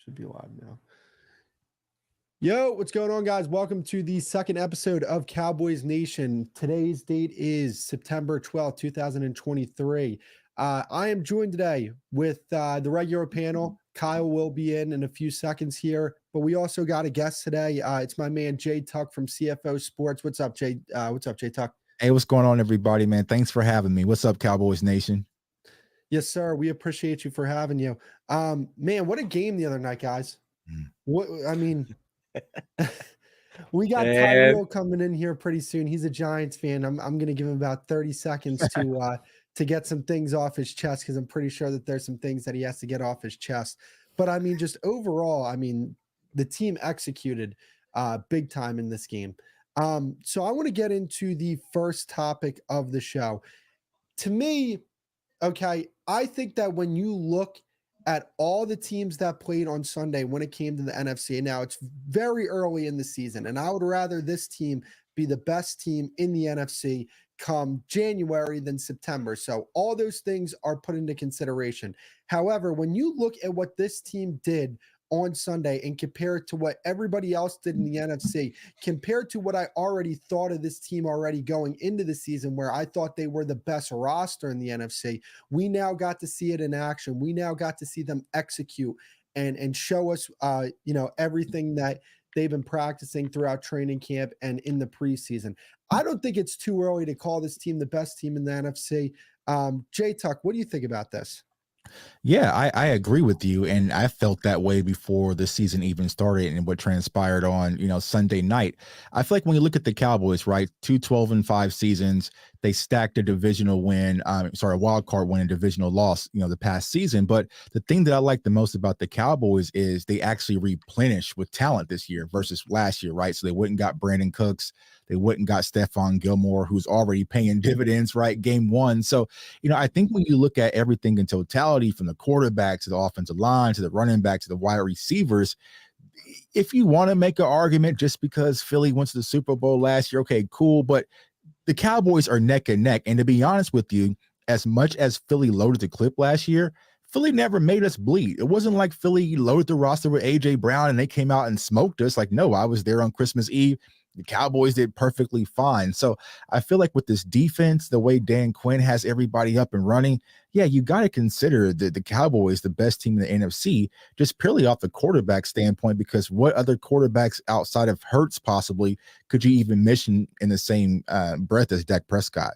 Should be live now. Yo, what's going on, guys? Welcome to the second episode of Cowboys Nation. Today's date is September 12th, 2023. I am joined today with the regular panel. Kyle will be in a few seconds here, but we also got a guest today. It's my man, Jay Tuck from CFO Sports. What's up, Jay? What's up, Jay Tuck? Hey, what's going on, everybody, man? Thanks for having me. What's up, Cowboys Nation? Yes, sir. We appreciate you for having you. Man, what a game the other night, guys. What I mean, we got Tyrell coming in here pretty soon. He's a Giants fan. I'm going to give him about 30 seconds to get some things off his chest, because I'm pretty sure that there's some things that he has to get off his chest. But I mean, just overall, I mean, the team executed big time in this game. So I want to get into the first topic of the show. To me, okay, I think that when you look at all the teams that played on Sunday when it came to the NFC, and now it's very early in the season, and I would rather this team be the best team in the NFC come January than September. So all those things are put into consideration. However, when you look at what this team did on Sunday and compare it to what everybody else did in the NFC, compared to what I already thought of this team already going into the season, where I thought they were the best roster in the NFC, we now got to see it in action. We now got to see them execute and show us, everything that they've been practicing throughout training camp and in the preseason. I don't think it's too early to call this team the best team in the NFC. Jay Tuck, what do you think about this? Yeah, I agree with you, and I felt that way before the season even started and what transpired on, Sunday night. I feel like when you look at the Cowboys, right, 2 12-5 seasons, they stacked a divisional win, a wild card win and divisional loss, the past season. But the thing that I like the most about the Cowboys is they actually replenished with talent this year versus last year, right? So they went and got Brandon Cooks. They went and got Stephon Gilmore, who's already paying dividends, right? Game one. So, I think when you look at everything in totality, from the quarterback to the offensive line, to the running back, to the wide receivers, if you want to make an argument just because Philly went to the Super Bowl last year, okay, cool. But the Cowboys are neck and neck. And to be honest with you, as much as Philly loaded the clip last year, Philly never made us bleed. It wasn't like Philly loaded the roster with A.J. Brown and they came out and smoked us. Like, no, I was there on Christmas Eve. The Cowboys did perfectly fine. So I feel like with this defense, the way Dan Quinn has everybody up and running, yeah, you got to consider the Cowboys the best team in the NFC, just purely off the quarterback standpoint, because what other quarterbacks outside of Hurts possibly could you even mention in the same breath as Dak Prescott?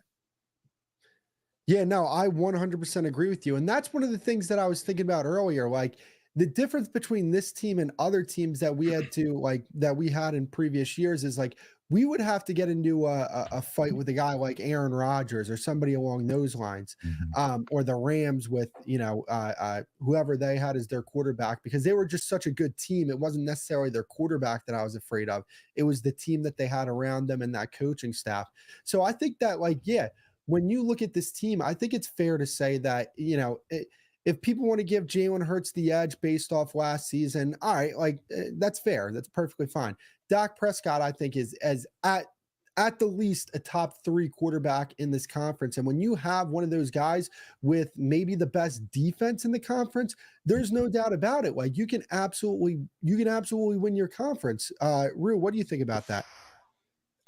Yeah, no, I 100% agree with you. And that's one of the things that I was thinking about earlier. Like, the difference between this team and other teams that we had in previous years is, like, we would have to get into a fight with a guy like Aaron Rodgers or somebody along those lines, or the Rams with, whoever they had as their quarterback, because they were just such a good team. It wasn't necessarily their quarterback that I was afraid of. It was the team that they had around them and that coaching staff. So I think that, when you look at this team, I think it's fair to say that, if people want to give Jalen Hurts the edge based off last season, all right, that's fair. That's perfectly fine. Dak Prescott, I think, is at the least a top 3 quarterback in this conference. And when you have one of those guys with maybe the best defense in the conference, there's no doubt about it. Like, you can absolutely win your conference. Rue, what do you think about that?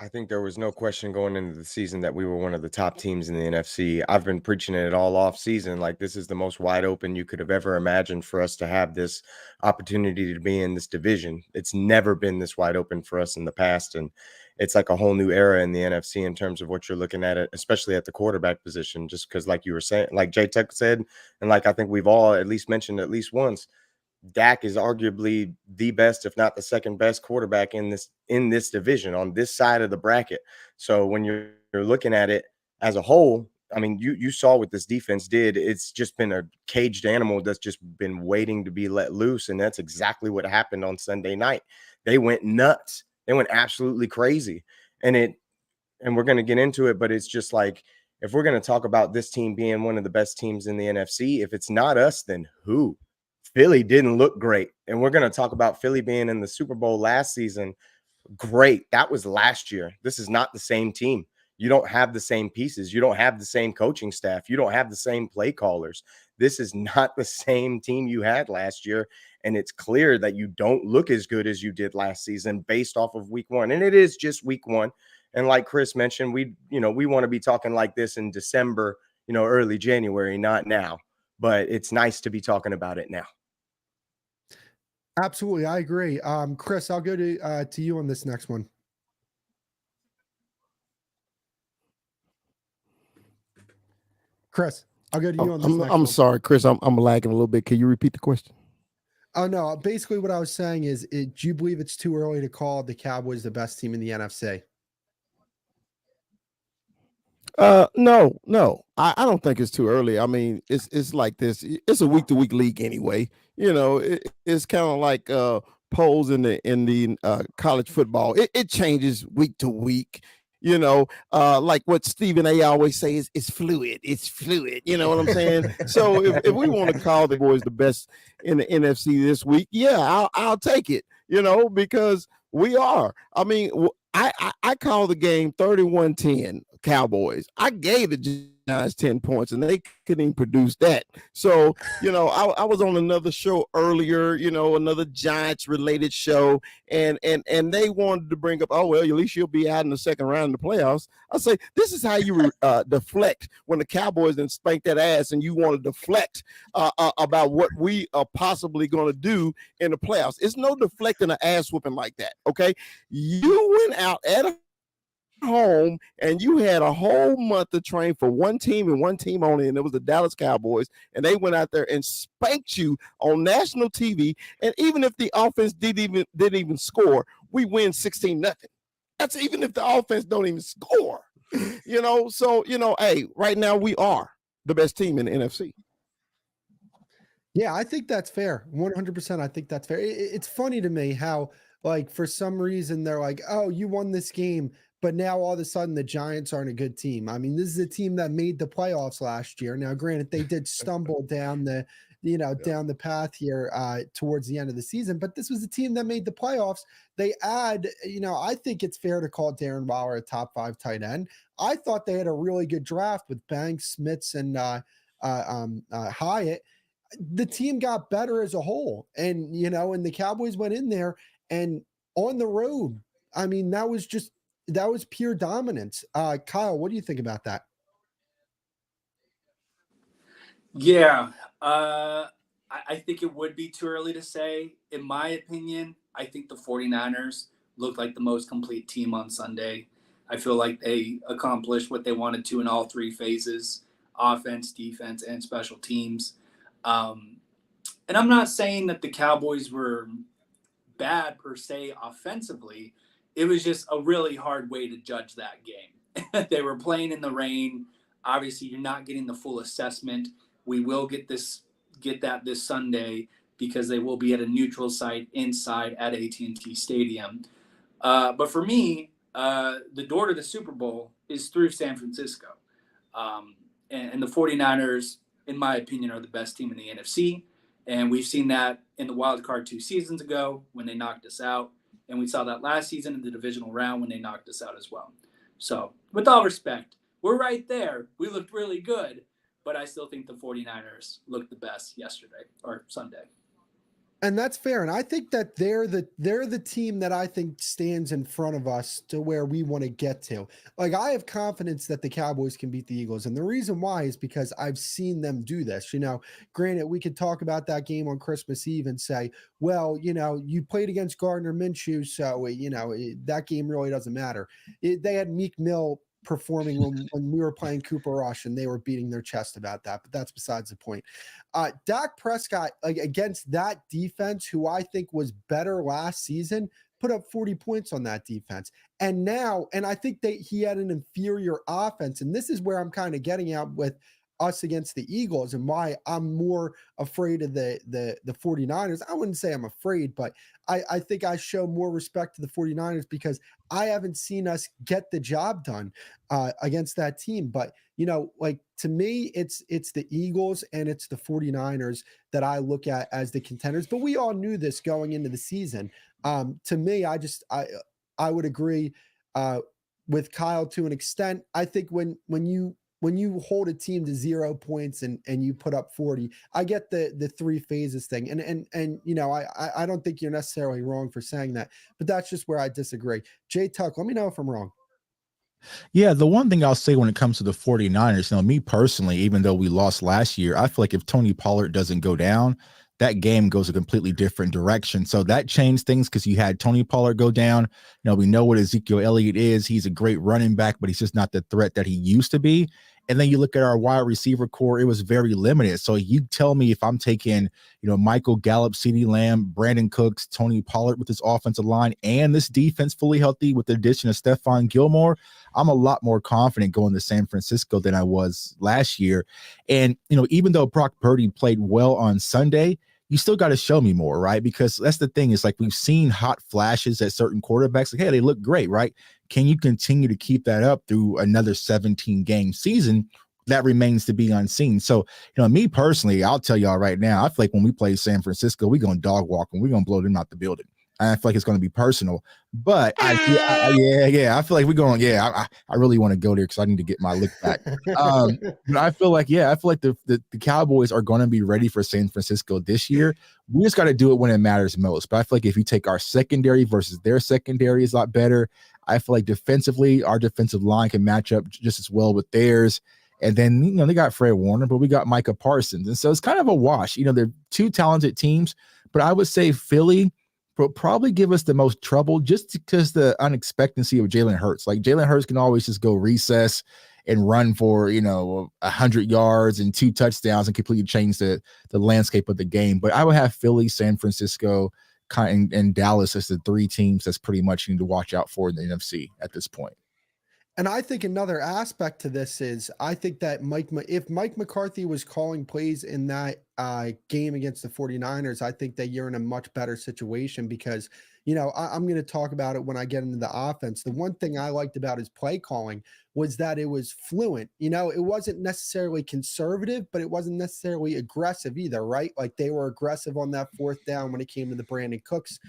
I think there was no question going into the season that we were one of the top teams in the NFC. I've been preaching it all off season. Like, this is the most wide open you could have ever imagined for us to have this opportunity to be in this division. It's never been this wide open for us in the past. And it's like a whole new era in the NFC in terms of what you're looking at it, especially at the quarterback position, just because, like you were saying, like Jay Tuck said, and like I think we've all at least mentioned at least once, Dak is arguably the best, if not the second best quarterback in this division on this side of the bracket. So when you're looking at it as a whole, I mean, you saw what this defense did. It's just been a caged animal that's just been waiting to be let loose. And that's exactly what happened on Sunday night. They went nuts. They went absolutely crazy. And we're going to get into it, but it's just like, if we're going to talk about this team being one of the best teams in the NFC, if it's not us, then who? Philly didn't look great. And we're going to talk about Philly being in the Super Bowl last season. Great. That was last year. This is not the same team. You don't have the same pieces. You don't have the same coaching staff. You don't have the same play callers. This is not the same team you had last year. And it's clear that you don't look as good as you did last season based off of week one. And it is just week one. And like Chris mentioned, we want to be talking like this in December, early January, not now. But it's nice to be talking about it now. Absolutely. I agree. Chris, I'll go to you on this next one. Chris, I'll go to you on this next one. I'm sorry, Chris. I'm lagging a little bit. Can you repeat the question? Oh, no. Basically, what I was saying is, do you believe it's too early to call the Cowboys the best team in the NFC? No. I don't think it's too early. I mean, it's like this. It's a week-to-week league anyway. It's kind of like polls in the college football. It changes week to week. Like what Stephen A. always says, it's fluid. It's fluid. You know what I'm saying? So if we want to call the boys the best in the NFC this week, yeah, I'll take it. Because we are. I mean, I call the game 31-10 Cowboys. I gave the Giants 10 points and they couldn't even produce that. So, I was on another show earlier, another Giants related show, and they wanted to bring up, oh, well, at least you'll be out in the second round in the playoffs. I say, this is how you deflect when the Cowboys then spank that ass and you want to deflect about what we are possibly going to do in the playoffs. It's no deflecting an ass whooping like that. Okay. You went out at home and you had a whole month to train for one team and one team only, and it was the Dallas Cowboys, and they went out there and spanked you on national TV. And even if the offense didn't even score, we win 16-0. That's even if the offense don't even score. So hey, right now we are the best team in the NFC. Yeah, I think that's fair. 100%. I think that's fair. It's funny to me how, like, for some reason they're like, oh, you won this game, but now all of a sudden the Giants aren't a good team. I mean, this is a team that made the playoffs last year. Now, granted, they did stumble down the, down the path here towards the end of the season, but this was a team that made the playoffs. They add, I think it's fair to call Darren Waller a top 5 tight end. I thought they had a really good draft with Banks, Smits, and Hyatt. The team got better as a whole, and and the Cowboys went in there and on the road. I mean, that was pure dominance. Kyle, what do you think about that? Yeah, I think it would be too early to say. In my opinion, I think the 49ers looked like the most complete team on Sunday. I feel like they accomplished what they wanted to in all 3 phases: offense, defense, and special teams. And I'm not saying that the Cowboys were bad per se offensively. It was just a really hard way to judge that game. They were playing in the rain. Obviously, you're not getting the full assessment. We will get that this Sunday because they will be at a neutral site inside at AT&T Stadium. But for me, the door to the Super Bowl is through San Francisco. And the 49ers, in my opinion, are the best team in the NFC. And we've seen that in the wild card 2 seasons ago when they knocked us out. And we saw that last season in the divisional round when they knocked us out as well. So with all respect, we're right there. We looked really good, but I still think the 49ers looked the best yesterday or Sunday. And that's fair. And I think that they're the team that I think stands in front of us to where we want to get to. Like, I have confidence that the Cowboys can beat the Eagles. And the reason why is because I've seen them do this. Granted, we could talk about that game on Christmas Eve and say, well, you played against Gardner Minshew, so, that game really doesn't matter. They had Meek Mill performing when we were playing Cooper Rush, and they were beating their chest about that, but that's besides the point. Dak Prescott, against that defense, who I think was better last season, put up 40 points on that defense. And I think that he had an inferior offense. And this is where I'm kind of getting at with us against the Eagles and why I'm more afraid of the 49ers. I wouldn't say I'm afraid, but I think I show more respect to the 49ers because I haven't seen us get the job done against that team. But, to me, it's the Eagles and it's the 49ers that I look at as the contenders. But we all knew this going into the season. To me, I would agree with Kyle to an extent. I think when you when you hold a team to 0 points and you put up 40, I get the three phases thing. And you know, I don't think you're necessarily wrong for saying that, but that's just where I disagree. Jay Tuck, let me know if I'm wrong. Yeah, the one thing I'll say when it comes to the 49ers, now me personally, even though we lost last year, I feel like if Tony Pollard doesn't go down, that game goes a completely different direction. So that changed things because you had Tony Pollard go down. You know, we know what Ezekiel Elliott is. He's a great running back, but he's just not the threat that he used to be. And then you look at our wide receiver core, it was very limited. So you tell me if I'm taking, you know, Michael Gallup, CeeDee Lamb, Brandon Cooks, Tony Pollard with his offensive line, and this defense fully healthy with the addition of Stephon Gilmore, I'm a lot more confident going to San Francisco than I was last year. And, you know, even though Brock Purdy played well on Sunday, you still got to show me more, right? Because that's the thing. Is like we've seen hot flashes at certain quarterbacks. Like, hey, they look great, right? Can you continue to keep that up through another 17-game season? That remains to be unseen. So, you know, me personally, I'll tell y'all right now, I feel like when we play San Francisco, we're going to dog walk and we're going to blow them out the building. I feel like it's going to be personal, but I feel like we're going, I really want to go there because I need to get my look back. But I feel like the Cowboys are going to be ready for San Francisco this year. We just got to do it when it matters most. But I feel like if you take our secondary versus their secondary is a lot better. I feel like defensively, our defensive line can match up just as well with theirs. And then, you know, they got Fred Warner, but we got Micah Parsons. And so it's kind of a wash. You know, they're two talented teams, but I would say Philly will probably give us the most trouble just because the unexpectancy of Jalen Hurts. Like Jalen Hurts can always just go recess and run for, you know, 100 yards and 2 touchdowns and completely change the landscape of the game. But I would have Philly, San Francisco, and Dallas as the 3 teams that's pretty much you need to watch out for in the NFC at this point. And I think another aspect to this is I think that if Mike McCarthy was calling plays in that game against the 49ers, I think that you're in a much better situation because, you know, I'm going to talk about it when I get into the offense. The one thing I liked about his play calling was that it was fluent. You know, it wasn't necessarily conservative, but it wasn't necessarily aggressive either, right? Like they were aggressive on that 4th down when it came to the Brandon Cooks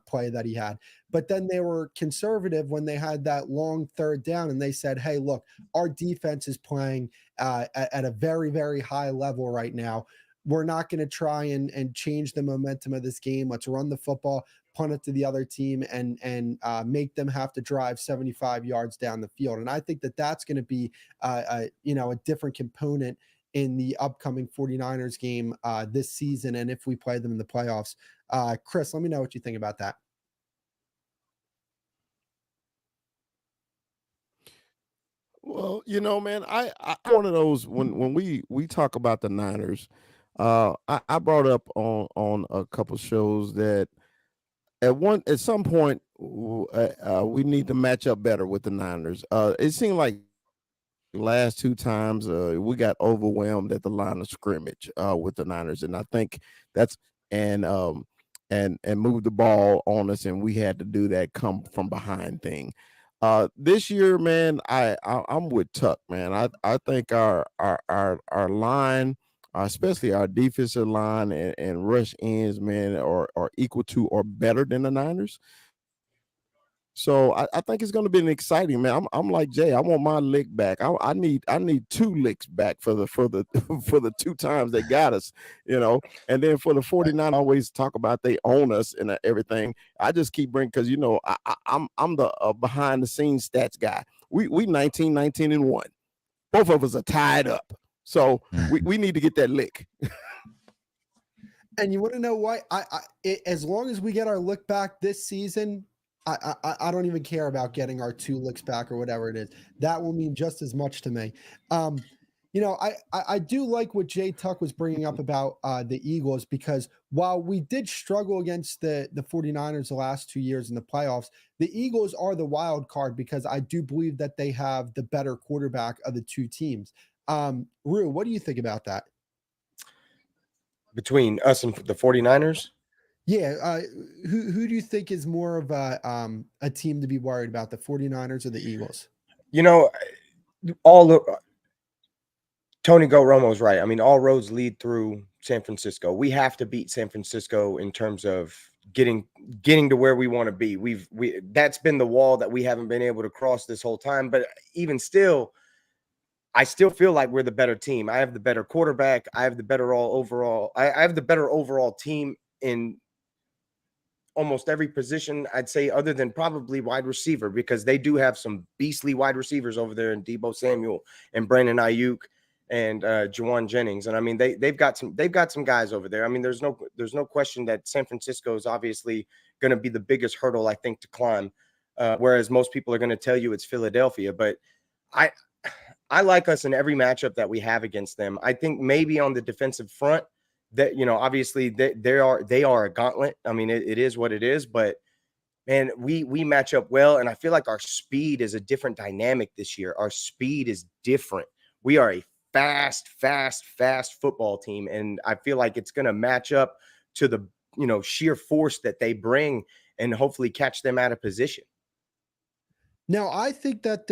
play that he had. But then they were conservative when they had that long 3rd down and they said, hey, look, our defense is playing at a very, very high level right now. We're not going to try and change the momentum of this game. Let's run the football, punt it to the other team and make them have to drive 75 yards down the field. And I think that that's going to be, you know, a different component in the upcoming 49ers game this season. And if we play them in the playoffs, Chris, let me know what you think about that. Well, you know, man, I one of those when we talk about the Niners, I brought up on a couple shows that at some point we need to match up better with the Niners. It seemed like last 2 times we got overwhelmed at the line of scrimmage with the Niners, and I think that's and move the ball on us, and we had to do that come from behind thing. This year, man, I'm with Tuck, man. I think our line, especially our defensive line and rush ends, man, are equal to or better than the Niners. So I think it's going to be an exciting, man. I'm like Jay. I want my lick back. I need 2 licks back for the for the 2 times they got us, you know. And then for the 49, I always talk about they own us and everything. I just keep bringing because you know I'm the behind the scenes stats guy. We 19-1. Both of us are tied up, so we need to get that lick. And you want to know what? As long as we get our lick back this season. I don't even care about getting our 2 licks back or whatever it is. That will mean just as much to me. You know, I do like what Jay Tuck was bringing up about the Eagles because while we did struggle against the 49ers the last 2 years in the playoffs, the Eagles are the wild card because I do believe that they have the better quarterback of the 2 teams. Rue, what do you think about that? Between us and the 49ers? Yeah, who do you think is more of a team to be worried about, the 49ers or the Eagles? You know, Tony Romo's right. I mean, all roads lead through San Francisco. We have to beat San Francisco in terms of getting to where we want to be. That's been the wall that we haven't been able to cross this whole time. But even still, I still feel like we're the better team. I have the better quarterback. I have the better overall. I have the better overall team in almost every position, I'd say, other than probably wide receiver, because they do have some beastly wide receivers over there in Deebo Samuel and Brandon Ayuk and Juwan Jennings. And I mean, they've got some guys over there. I mean, there's no question that San Francisco is obviously going to be the biggest hurdle, I think, to climb. Whereas most people are going to tell you it's Philadelphia. But I like us in every matchup that we have against them. I think maybe on the defensive front, that, you know, obviously they are a gauntlet. I mean, it is what it is, but man, we match up well. And I feel like our speed is a different dynamic this year. Our speed is different. We are a fast football team. And I feel like it's going to match up to the, you know, sheer force that they bring and hopefully catch them out of position. Now, I think that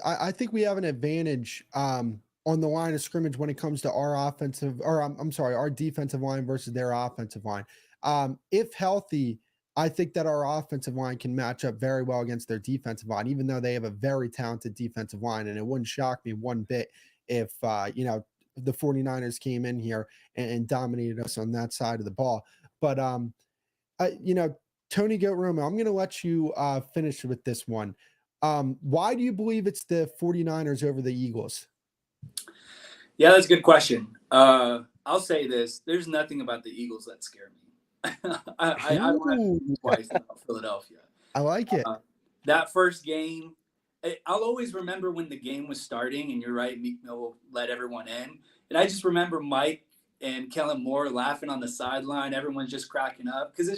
I think we have an advantage on the line of scrimmage when it comes to our our defensive line versus their offensive line. If healthy, I think that our offensive line can match up very well against their defensive line, even though they have a very talented defensive line. And it wouldn't shock me one bit if, the 49ers came in here and dominated us on that side of the ball. But, Tony Goat Romo, I'm going to let you finish with this one. Why do you believe it's the 49ers over the Eagles? Yeah, that's a good question. I'll say this. There's nothing about the Eagles that scare me. I want to twice about Philadelphia. I like it. That first game, I'll always remember when the game was starting, and you're right, Meek Mill will let everyone in. And I just remember Mike and Kellen Moore laughing on the sideline. Everyone's just cracking up because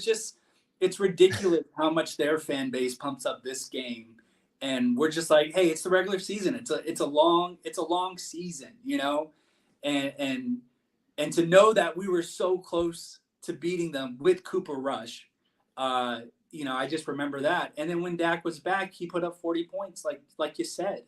it's ridiculous how much their fan base pumps up this game. And we're just like, hey, it's the regular season. It's a long season, you know, and to know that we were so close to beating them with Cooper Rush, I just remember that. And then when Dak was back, he put up 40 points, like you said.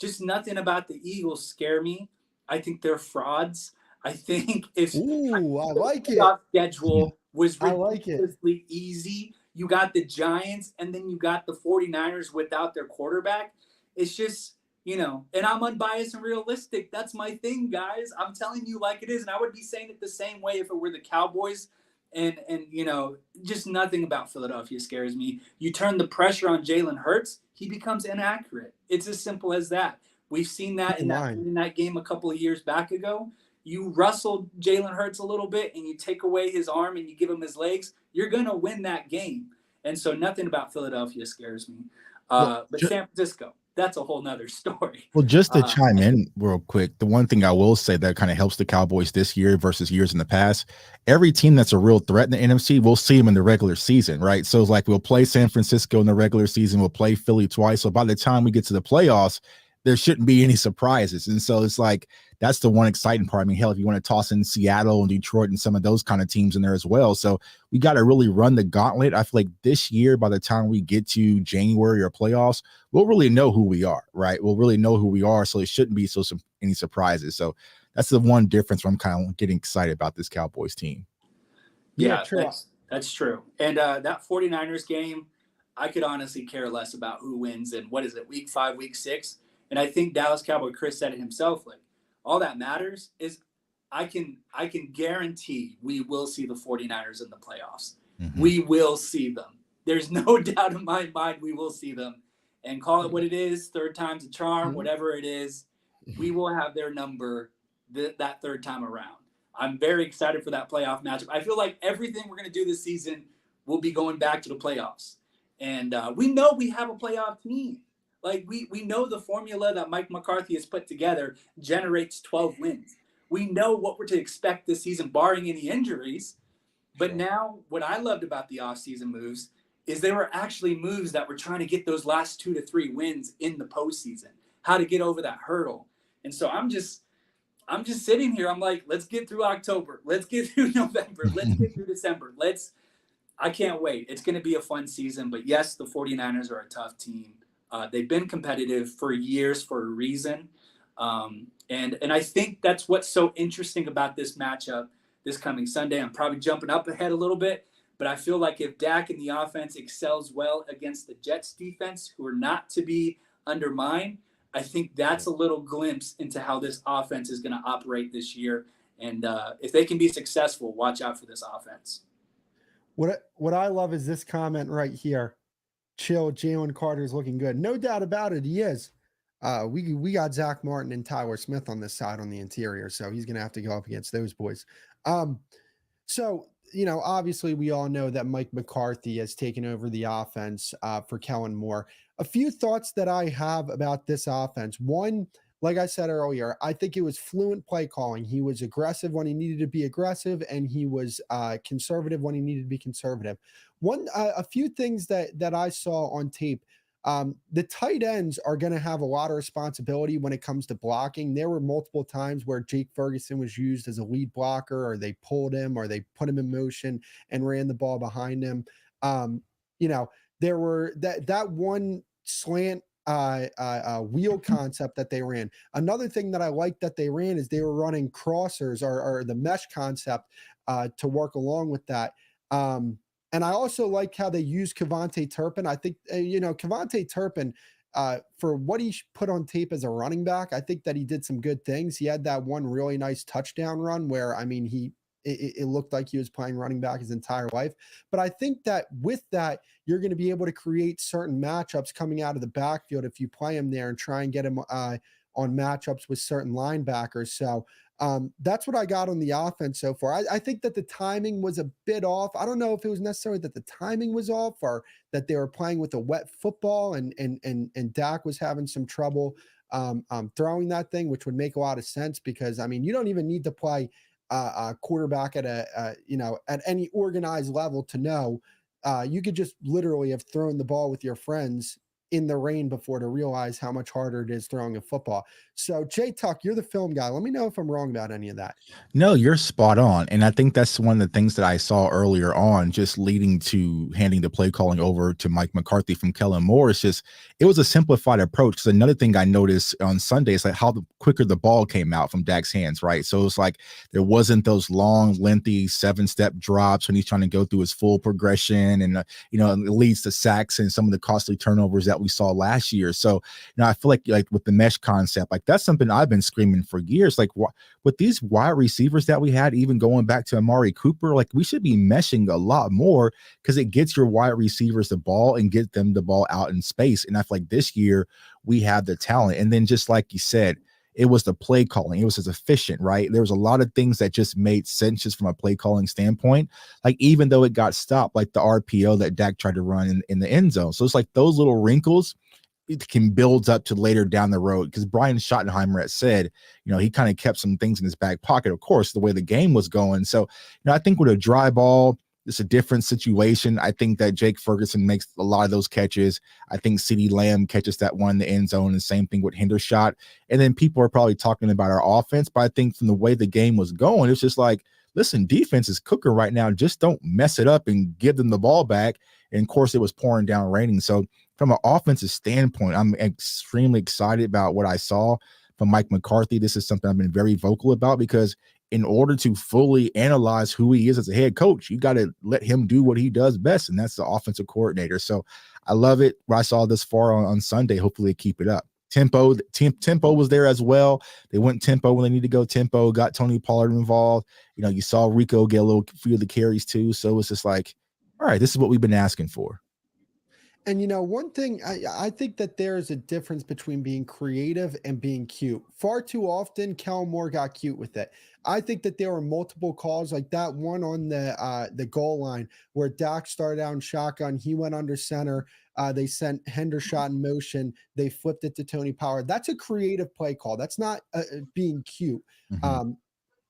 Just nothing about the Eagles scare me. I think they're frauds. I think if I like it. Schedule was ridiculously easy. You got the Giants, and then you got the 49ers without their quarterback. It's just, and I'm unbiased and realistic. That's my thing, guys. I'm telling you like it is. And I would be saying it the same way if it were the Cowboys. And just nothing about Philadelphia scares me. You turn the pressure on Jalen Hurts, he becomes inaccurate. It's as simple as that. We've seen that in that game a couple of years back ago. You rustle Jalen Hurts a little bit and you take away his arm and you give him his legs, you're going to win that game. And so nothing about Philadelphia scares me. But San Francisco, that's a whole nother story. Well, just to chime in real quick, the one thing I will say that kind of helps the Cowboys this year versus years in the past, every team that's a real threat in the NFC, we'll see them in the regular season, right? So it's like we'll play San Francisco in the regular season, we'll play Philly twice. So by the time we get to the playoffs, there shouldn't be any surprises. And so it's like, that's the one exciting part. I mean, hell, if you want to toss in Seattle and Detroit and some of those kind of teams in there as well. So we got to really run the gauntlet. I feel like this year, by the time we get to January or playoffs, we'll really know who we are, right? We'll really know who we are. So it shouldn't be any surprises. So that's the one difference where I'm kind of getting excited about this Cowboys team. Yeah, that's true. And that 49ers game, I could honestly care less about who wins in, what is it, week 5, week 6. And I think Dallas Cowboy Chris said it himself, like, all that matters is I can guarantee we will see the 49ers in the playoffs. Mm-hmm. We will see them. There's no doubt in my mind we will see them. And call it what it is, third time's a charm, whatever it is, we will have their number that third time around. I'm very excited for that playoff matchup. I feel like everything we're going to do this season will be going back to the playoffs. And we know we have a playoff team. Like, we know the formula that Mike McCarthy has put together generates 12 wins. We know what we're to expect this season, barring any injuries. But now what I loved about the offseason moves is they were actually moves that were trying to get those last 2 to 3 wins in the postseason, how to get over that hurdle. And so I'm just sitting here. I'm like, let's get through October. Let's get through November. Let's get through December. I can't wait. It's going to be a fun season. But yes, the 49ers are a tough team. They've been competitive for years for a reason. And I think that's what's so interesting about this matchup this coming Sunday. I'm probably jumping up ahead a little bit, but I feel like if Dak and the offense excels well against the Jets defense, who are not to be undermined, I think that's a little glimpse into how this offense is going to operate this year. And if they can be successful, watch out for this offense. What I love is this comment right here. Chill, Jalen Carter is looking good. No doubt about it, he is. We got Zach Martin and Tyler Smith on this side on the interior, so he's going to have to go up against those boys. So, obviously we all know that Mike McCarthy has taken over the offense for Kellen Moore. A few thoughts that I have about this offense. One, like I said earlier, I think it was fluent play calling. He was aggressive when he needed to be aggressive, and he was conservative when he needed to be conservative. A few things that I saw on tape. The tight ends are going to have a lot of responsibility when it comes to blocking. There were multiple times where Jake Ferguson was used as a lead blocker, or they pulled him, or they put him in motion and ran the ball behind him. There were that one slant wheel concept that they ran. Another thing that I liked that they ran is they were running crossers or the mesh concept to work along with that. And I also like how they use Kevontae Turpin. I think, Kevontae Turpin, for what he put on tape as a running back, I think that he did some good things. He had that one really nice touchdown run where, it looked like he was playing running back his entire life. But I think that with that, you're going to be able to create certain matchups coming out of the backfield if you play him there and try and get him on matchups with certain linebackers. So that's what I got on the offense so far. I think that the timing was a bit off. I don't know if it was necessarily that the timing was off or that they were playing with a wet football and Dak was having some trouble throwing that thing, which would make a lot of sense because, you don't even need to play a quarterback at at any organized level to know you could just literally have thrown the ball with your friends in the rain before to realize how much harder it is throwing a football. So Jay Tuck, you're the film guy. Let me know if I'm wrong about any of that. No, you're spot on. And I think that's one of the things that I saw earlier on, just leading to handing the play calling over to Mike McCarthy from Kellen Moore. It's just, it was a simplified approach. Because another thing I noticed on Sunday is like how the quicker the ball came out from Dak's hands, right? So it's like there wasn't those long, lengthy 7-step drops when he's trying to go through his full progression. And, it leads to sacks and some of the costly turnovers that we saw last year. So, I feel like with the mesh concept, like that's something I've been screaming for years. Like with these wide receivers that we had, even going back to Amari Cooper, like we should be meshing a lot more because it gets your wide receivers the ball and get them the ball out in space. And I feel like this year we have the talent. And then just like you said, it was the play calling. It was as efficient, right? There was a lot of things that just made sense just from a play calling standpoint. Like even though it got stopped, like the RPO that Dak tried to run in the end zone. So it's like those little wrinkles, it can build up to later down the road. Because Brian Schottenheimer had said, he kind of kept some things in his back pocket, of course, the way the game was going. So, I think with a dry ball, it's a different situation. I think that Jake Ferguson makes a lot of those catches. I think CeeDee Lamb catches that one in the end zone, and same thing with Hendershot. And then people are probably talking about our offense, but I think from the way the game was going, it's just like, listen, defense is cooking right now. Just don't mess it up and give them the ball back. And of course, it was pouring down raining. So from an offensive standpoint, I'm extremely excited about what I saw from Mike McCarthy. This is something I've been very vocal about because in order to fully analyze who he is as a head coach, you got to let him do what he does best, and that's the offensive coordinator. So I love it. What I saw this far on Sunday, hopefully they keep it up. Tempo was there as well. They went tempo when they need to go tempo, got Tony Pollard involved. You saw Rico get a few of the carries too. So it's just like, all right, this is what we've been asking for. And one thing, I think that there's a difference between being creative and being cute. Far too often, Kellen Moore got cute with it. I think that there were multiple calls like that one on the goal line where Dak started out in shotgun. He went under center. They sent Hendershot in motion. They flipped it to Tony Pollard. That's a creative play call. That's not being cute. Mm-hmm.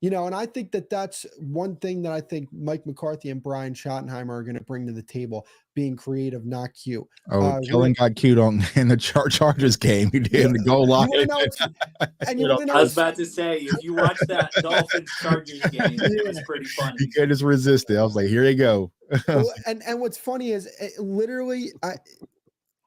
And I think that that's one thing that I think Mike McCarthy and Brian Schottenheimer are going to bring to the table, being creative, not cute. Kellen got cute in the Chargers game. He did in the goal line. I was about to say, if you watch that Dolphins-Chargers game, it was pretty funny. He couldn't just resist it. I was like, here you go. and what's funny is literally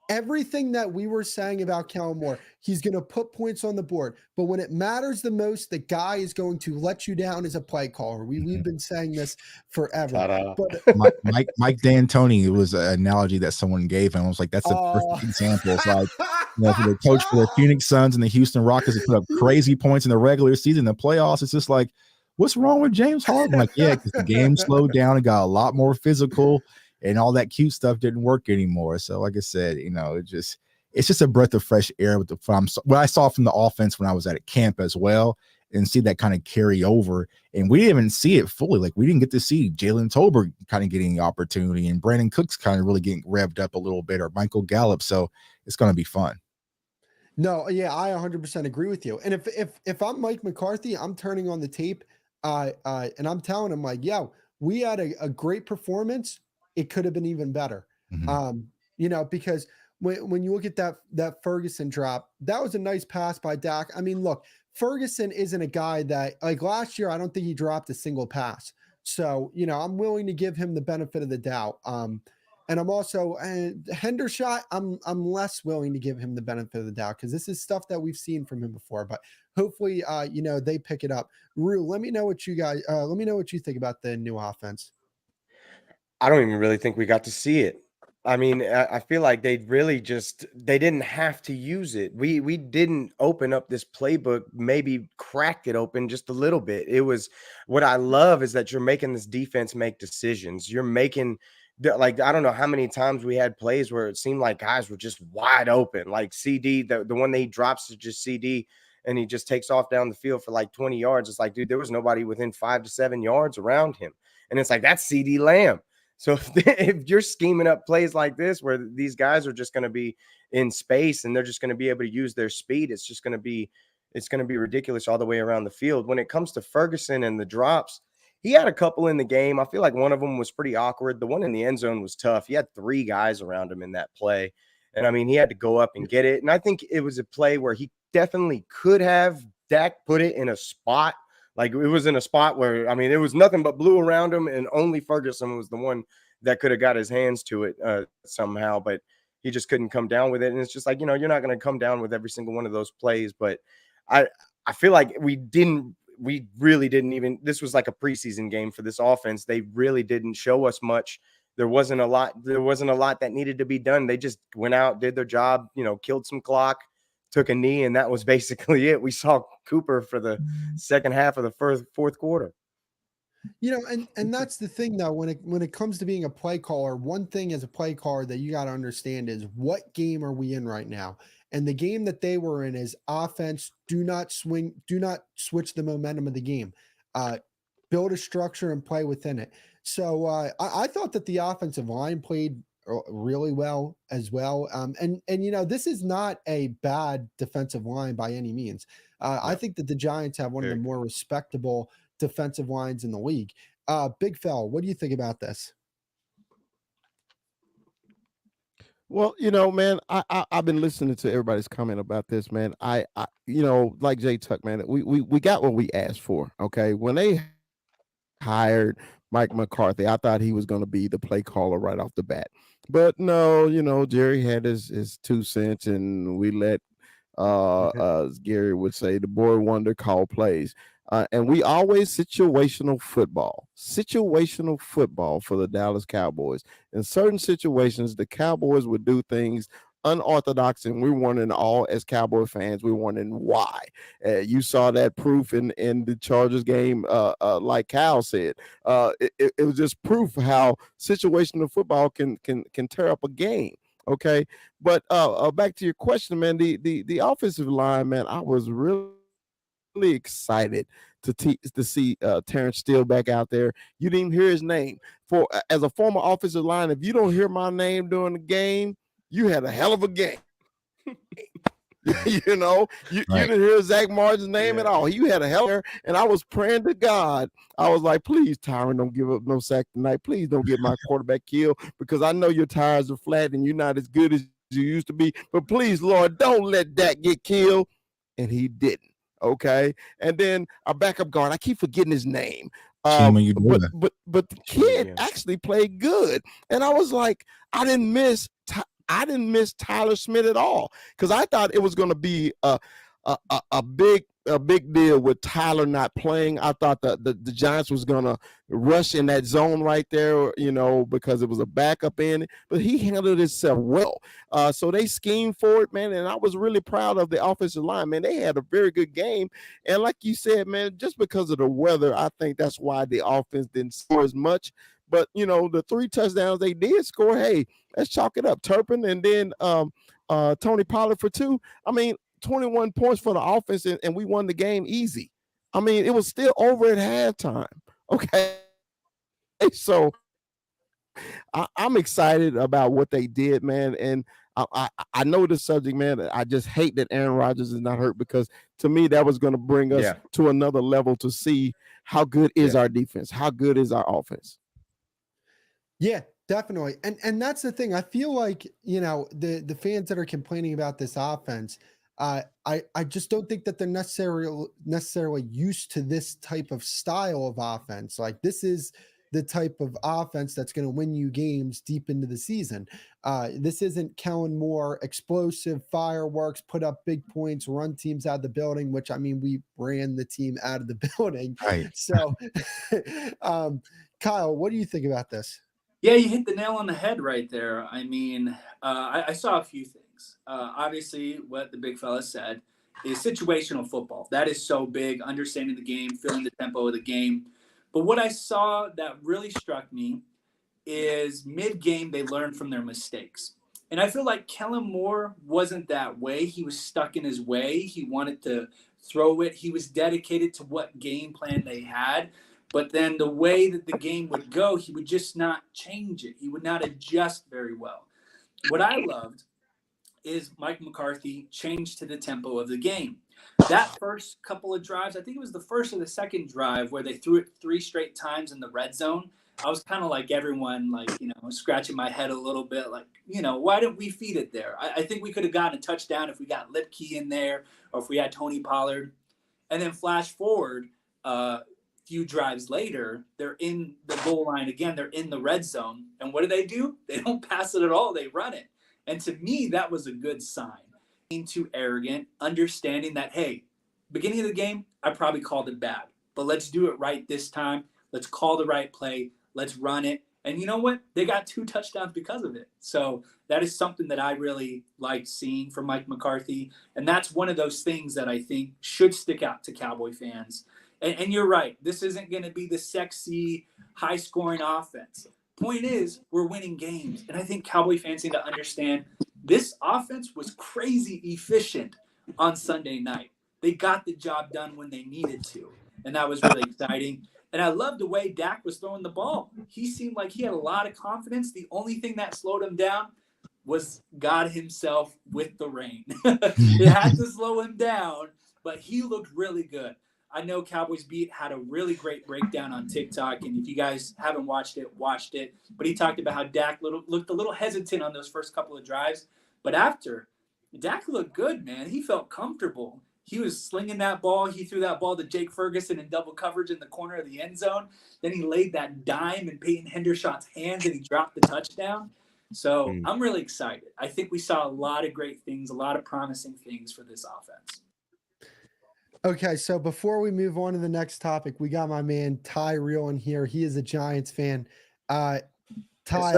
everything that we were saying about Kellen Moore, he's going to put points on the board. But when it matters the most, the guy is going to let you down as a play caller. We've been saying this forever. But Mike D'Antoni was an analogy that someone gave him. I was like, that's the perfect example. It's like, For the coach for the Phoenix Suns and the Houston Rockets to put up crazy points in the regular season, the playoffs, it's just like, what's wrong with James Harden? Like, yeah, because the game slowed down and got a lot more physical, and all that cute stuff didn't work anymore. So, like I said, it's just a breath of fresh air with what I saw from the offense when I was at camp as well, and see that kind of carry over. And we didn't even see it fully. Like, we didn't get to see Jalen Tolbert kind of getting the opportunity, and Brandon Cooks kind of really getting revved up a little bit, or Michael Gallup. So it's going to be fun. No, yeah, I 100% agree with you. And if I'm Mike McCarthy, I'm turning on the tape, and I'm telling him, like, yo, we had a great performance. It could have been even better. Mm-hmm. Because when you look at that Ferguson drop, that was a nice pass by Dak. I mean, look, Ferguson isn't a guy that, like, last year, I don't think he dropped a single pass. So, I'm willing to give him the benefit of the doubt. And I'm also Hendershot, I'm less willing to give him the benefit of the doubt, because this is stuff that we've seen from him before. But hopefully, they pick it up. Rue, let me know what you think about the new offense. I don't even really think we got to see it. I mean, I feel like they didn't have to use it. We didn't open up this playbook, maybe crack it open just a little bit. It was, what I love is that you're making this defense make decisions. You're making, like, I don't know how many times we had plays where it seemed like guys were just wide open. Like CD, the one that he drops to just CD, and he just takes off down the field for like 20 yards. It's like, dude, there was nobody within 5 to 7 yards around him. And it's like, that's CD Lamb. So if you're scheming up plays like this, where these guys are just going to be in space and they're just going to be able to use their speed, it's going to be ridiculous all the way around the field. When it comes to Ferguson and the drops, he had a couple in the game. I feel like one of them was pretty awkward. The one in the end zone was tough. He had 3 guys around him in that play. And I mean, he had to go up and get it. And I think it was a play where he definitely could have Dak put it in a spot. Like, it was in a spot where, I mean, it was nothing but blue around him, and only Ferguson was the one that could have got his hands to it somehow, but he just couldn't come down with it. And it's just like, you're not going to come down with every single one of those plays. But I feel like we really didn't even, this was like a preseason game for this offense. They really didn't show us much. There wasn't a lot that needed to be done. They just went out, did their job, killed some clock, took a knee, and that was basically it. We saw Cooper for the second half of the fourth quarter. And that's the thing, though, when it comes to being a play caller, one thing as a play caller that you got to understand is, what game are we in right now? And the game that they were in is offense. Do not switch the momentum of the game. Build a structure and play within it. So I thought that the offensive line played really well as well. And this is not a bad defensive line by any means. I think that the Giants have one of the more respectable defensive lines in the league. Big Fell, what do you think about this? Well, man, I've been listening to everybody's comment about this, man. I like Jay Tuck, man, we got what we asked for. Okay. When they hired Mike McCarthy, I thought he was going to be the play caller right off the bat. But no, Jerry had his 2 cents, and we let as Gary would say, the boy wonder call plays. And we always situational football for the Dallas Cowboys. In certain situations, the Cowboys would do things unorthodox, and we're wondering, all as Cowboy fans, we're wondering why. You saw that proof in the Chargers game, like Cal said. It was just proof of how situational football can tear up a game. Okay, but back to your question, man. The offensive line, man, I was really excited to see Terrence Steele back out there. You didn't even hear his name. As a former offensive line, if you don't hear my name during the game, you had a hell of a game. You didn't hear Zach Martin's name at all. You had a hell of a, and I was praying to God. I was like, please, Tyron, don't give up no sack tonight. Please don't get my quarterback killed, because I know your tires are flat and you're not as good as you used to be. But please, Lord, don't let that get killed. And he didn't. Okay. And then our backup guard, I keep forgetting his name. But the kid actually played good. And I was like, I didn't miss Tyler Smith at all, because I thought it was going to be a big a big deal with Tyler not playing. I thought the Giants was going to rush in that zone right there, because it was a backup in it, but he handled himself well. So they schemed for it, man, and I was really proud of the offensive line, man. They had a very good game, and like you said, man, just because of the weather, I think that's why the offense didn't score as much. But, the 3 touchdowns they did score, hey, let's chalk it up. Turpin and then Tony Pollard for 2. I mean, 21 points for the offense, and we won the game easy. I mean, it was still over at halftime. Okay. So I'm excited about what they did, man. And I know the subject, man. I just hate that Aaron Rodgers is not hurt, because to me, that was going to bring us to another level to see how good is our defense, how good is our offense. Yeah, definitely. And that's the thing. I feel like, the fans that are complaining about this offense, I just don't think that they're necessarily used to this type of style of offense. Like, this is the type of offense that's going to win you games deep into the season. This isn't Kellen Moore, explosive fireworks, put up big points, run teams out of the building, which, I mean, we ran the team out of the building. Right. So, Kyle, what do you think about this? Yeah, you hit the nail on the head right there. I mean, I saw a few things. Obviously, what the big fella said is situational football. That is so big, understanding the game, feeling the tempo of the game. But what I saw that really struck me is mid-game, they learned from their mistakes. And I feel like Kellen Moore wasn't that way. He was stuck in his way. He wanted to throw it. He was dedicated to what game plan they had. But then the way that the game would go, he would just not change it. He would not adjust very well. What I loved is Mike McCarthy changed to the tempo of the game. That first couple of drives, I think it was the first or the second drive where they threw it 3 straight times in the red zone. I was kind of like everyone, scratching my head a little bit, why didn't we feed it there? I think we could have gotten a touchdown if we got Lipke in there or if we had Tony Pollard. And then flash forward few drives later, they're in the goal line again. They're in the red zone. And what do? They don't pass it at all. They run it. And to me, that was a good sign. Being too arrogant, understanding that, hey, beginning of the game, I probably called it bad, but let's do it right this time. Let's call the right play. Let's run it. And you know what? They got 2 touchdowns because of it. So that is something that I really liked seeing from Mike McCarthy. And that's one of those things that I think should stick out to Cowboy fans. And you're right. This isn't going to be the sexy, high-scoring offense. Point is, we're winning games. And I think Cowboy fans need to understand this offense was crazy efficient on Sunday night. They got the job done when they needed to. And that was really exciting. And I love the way Dak was throwing the ball. He seemed like he had a lot of confidence. The only thing that slowed him down was God himself with the rain. It had to slow him down, but he looked really good. I know Cowboys Beat had a really great breakdown on TikTok, and if you guys haven't watched it. But he talked about how Dak looked a little hesitant on those first couple of drives. But after, Dak looked good, man. He felt comfortable. He was slinging that ball. He threw that ball to Jake Ferguson in double coverage in the corner of the end zone. Then he laid that dime in Peyton Hendershot's hands, and he dropped the touchdown. So I'm really excited. I think we saw a lot of great things, a lot of promising things for this offense. Okay, so before we move on to the next topic, we got my man Ty Real in here. He is a Giants fan. Ty, yes,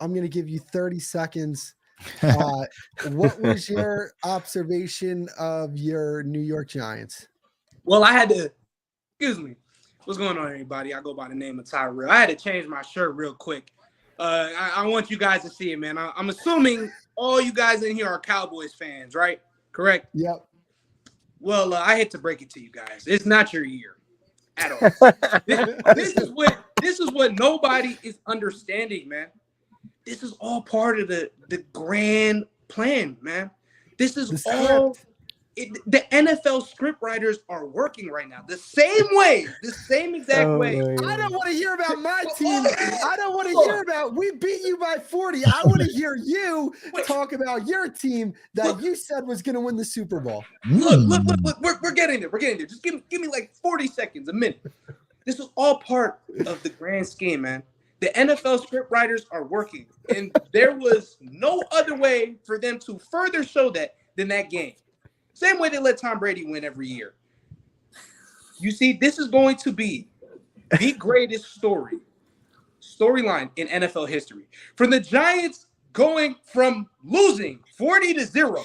I'm gonna give you 30 seconds. What was your observation of your New York Giants? Well, I had to, excuse me. What's going on, everybody? I go by the name of Ty Real. I had to change my shirt real quick. I want you guys to see it, man. I'm assuming all you guys in here are Cowboys fans, right? Correct? Yep. Well, I hate to break it to you guys. It's not your year at all. This is what nobody is understanding, man. This is all part of the grand plan, man. This is all the NFL script writers are working right now. The same exact way. I don't want to hear about my team. I don't want to hear about we beat you by 40. I want to hear you talk about your team that you said was going to win the Super Bowl. Look. We're getting there. Just give me like 40 seconds, a minute. This is all part of the grand scheme, man. The NFL script writers are working, and there was no other way for them to further show that than that game. Same way they let Tom Brady win every year. You see, this is going to be the greatest storyline in NFL history. From the Giants going from losing 40-0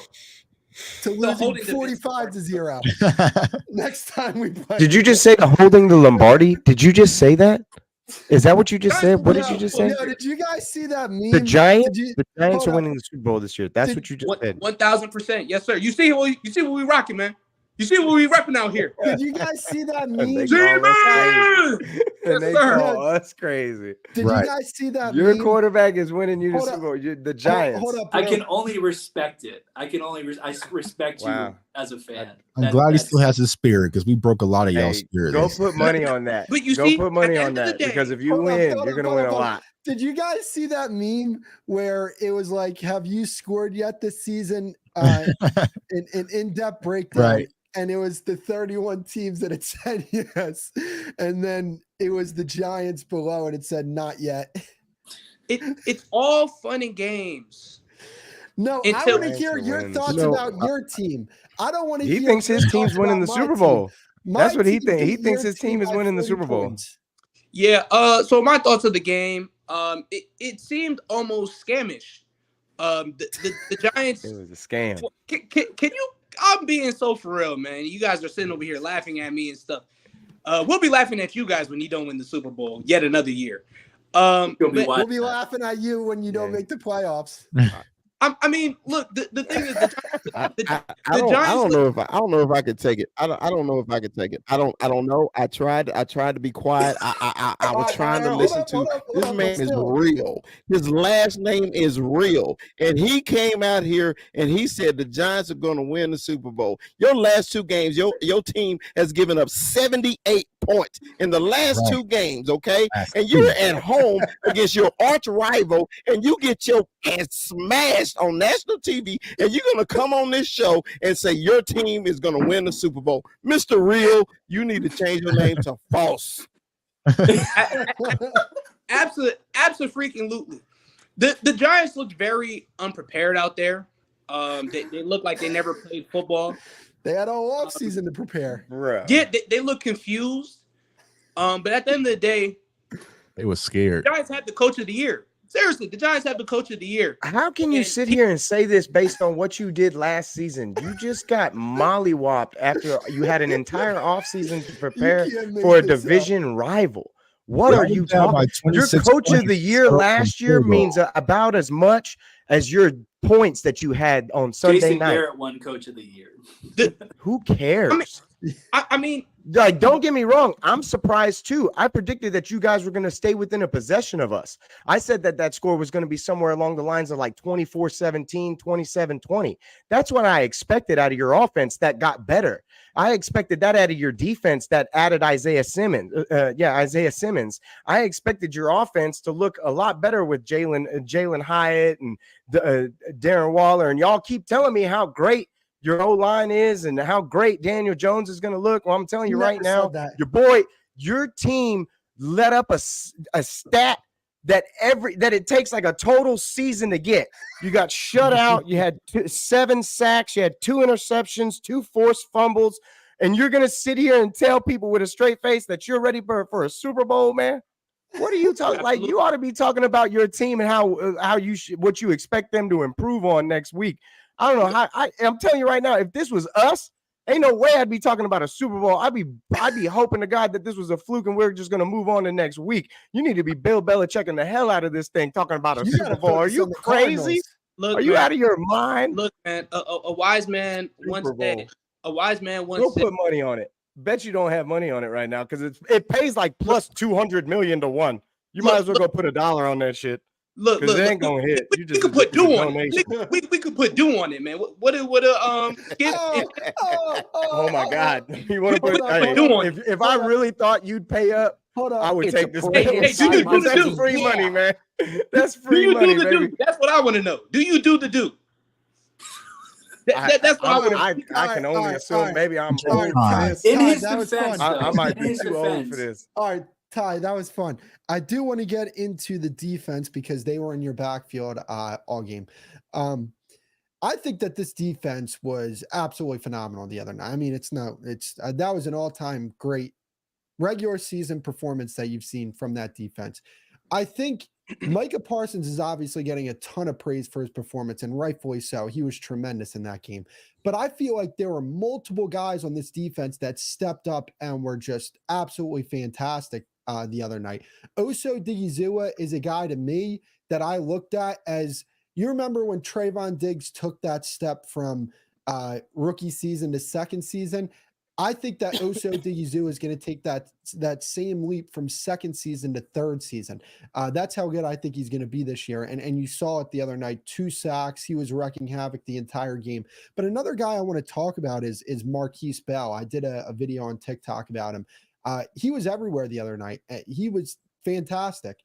to losing holding 45-0. Next time we play. Did you just say holding the Lombardi? Did you just say that? Is that what you just said? What did you just say? No, did you guys see that meme? The Giants Hold are up. winning the Super Bowl this year. That's what you just said. 1,000%. Yes, sir. You see what we rocking, man. You see what we repping out here. Did you guys see that meme? They Yes, they sir. call us crazy. Did you guys see that Your meme? quarterback is winning you the Hold Super up. Bowl. The Giants. Hold up. I bro. can only respect it. I respect Wow. you as a fan. I'm glad he still has his spirit because we broke a lot of y'all's Hey, spirit. go put money on that. But you go see, put money at the on end of the that day- because if you Hold up, win, hold you're up, going to hold win up, a hold up. lot. Did you guys see that meme where it was like, have you scored yet this season? An in-depth breakdown. Right. And it was the 31 teams that it said yes. And then it was the Giants below and it said not yet. It's all fun and games. No, I Until- want to hear your Giants are thoughts winning. about your team. I don't want to hear He thinks his your team's thoughts winning the about my Super team. Bowl. That's My what he team thinks. He beat thinks your his team is by winning the 40 Super Bowl. points. Yeah. So my thoughts of the game. It seemed almost scamish. The Giants. It was a scam. Can you? I'm being so for real, man. You guys are sitting over here laughing at me and stuff. We'll be laughing at you guys when you don't win the Super Bowl yet another year. You'll be But- We'll be laughing at you when you don't make the playoffs. I mean, look, the thing is, I the don't Giants know if I could take it. I don't know if I could take it. I don't know. I tried to be quiet. I was trying to listen to this man is real. His last name is real. And he came out here and he said the Giants are going to win the Super Bowl. Your last two games, your team has given up 78 points in the last two games, okay? And you're at home against your arch rival and you get your ass smashed on national TV and you're going to come on this show and say your team is going to win the Super Bowl. Mr. Real, you need to change your name to False. Absolutely. The Giants looked very unprepared out there. They looked like they never played football. They had all off season to prepare. Bro. Yeah, they look confused. But at the end of the day, They was scared. the Giants had the coach of the year. Seriously, the Giants have the coach of the year. How can you sit here and say this based on what you did last season? You just got mollywopped after you had an entire offseason to prepare for a division rival. What are you talking? Your coach of the year last year means about as much as your points that you had on Sunday Jason night. Garrett won coach of the year. Who cares? I mean, Like, don't get me wrong. I'm surprised too. I predicted that you guys were going to stay within a possession of us. I said that score was going to be somewhere along the lines of like 24-17, 27-20. That's what I expected out of your offense that got better. I expected that out of your defense that added Isaiah Simmons. Isaiah Simmons. I expected your offense to look a lot better with Jalen Hyatt and Darren Waller. And y'all keep telling me how great your O-line is and how great Daniel Jones is going to look. Well, I'm telling you right now, your team let up a stat that it takes like a total season to get. You got shut out. You had 7 sacks. You had 2 interceptions, 2 forced fumbles. And you're going to sit here and tell people with a straight face that you're ready for a Super Bowl, man? What are you talking? Like, you ought to be talking about your team and what you expect them to improve on next week. I don't know how. I'm telling you right now, if this was us, ain't no way I'd be talking about a Super Bowl. I'd be hoping to God that this was a fluke and we're just gonna move on to next week. You need to be Bill Belichicking the hell out of this thing, talking about a Super Bowl. Are you crazy? Look, are you out of your mind? Look, man, a wise man once said. A wise man once said, put money on it. Bet you don't have money on it right now because it pays like plus 200 million to 1. You might as well go put $1 on that shit. Look, it ain't gonna hit. We could put do on it. We could put do on it, man. What Oh my God! You want to put do on it? If I really thought you'd pay up, I would take this. Hey, that's free money, man. That's free money, baby. That's what I want to know. Do you do the do? That's what I want to. I can only assume. Maybe I'm old for this. In his defense, I might be too old for this. All right. Ty, that was fun. I do want to get into the defense because they were in your backfield all game. I think that this defense was absolutely phenomenal the other night. I mean, that was an all-time great regular season performance that you've seen from that defense. I think Micah Parsons is obviously getting a ton of praise for his performance, and rightfully so. He was tremendous in that game. But I feel like there were multiple guys on this defense that stepped up and were just absolutely fantastic the other night. Oso Digizua is a guy to me that I looked at as, you remember when Trayvon Diggs took that step from rookie season to second season? I think that Oso Digizua is going to take that same leap from second season to third season. That's how good I think he's going to be this year. And you saw it the other night, 2 sacks. He was wrecking havoc the entire game. But another guy I want to talk about is Marquise Bell. I did a video on TikTok about him. He was everywhere the other night. He was fantastic.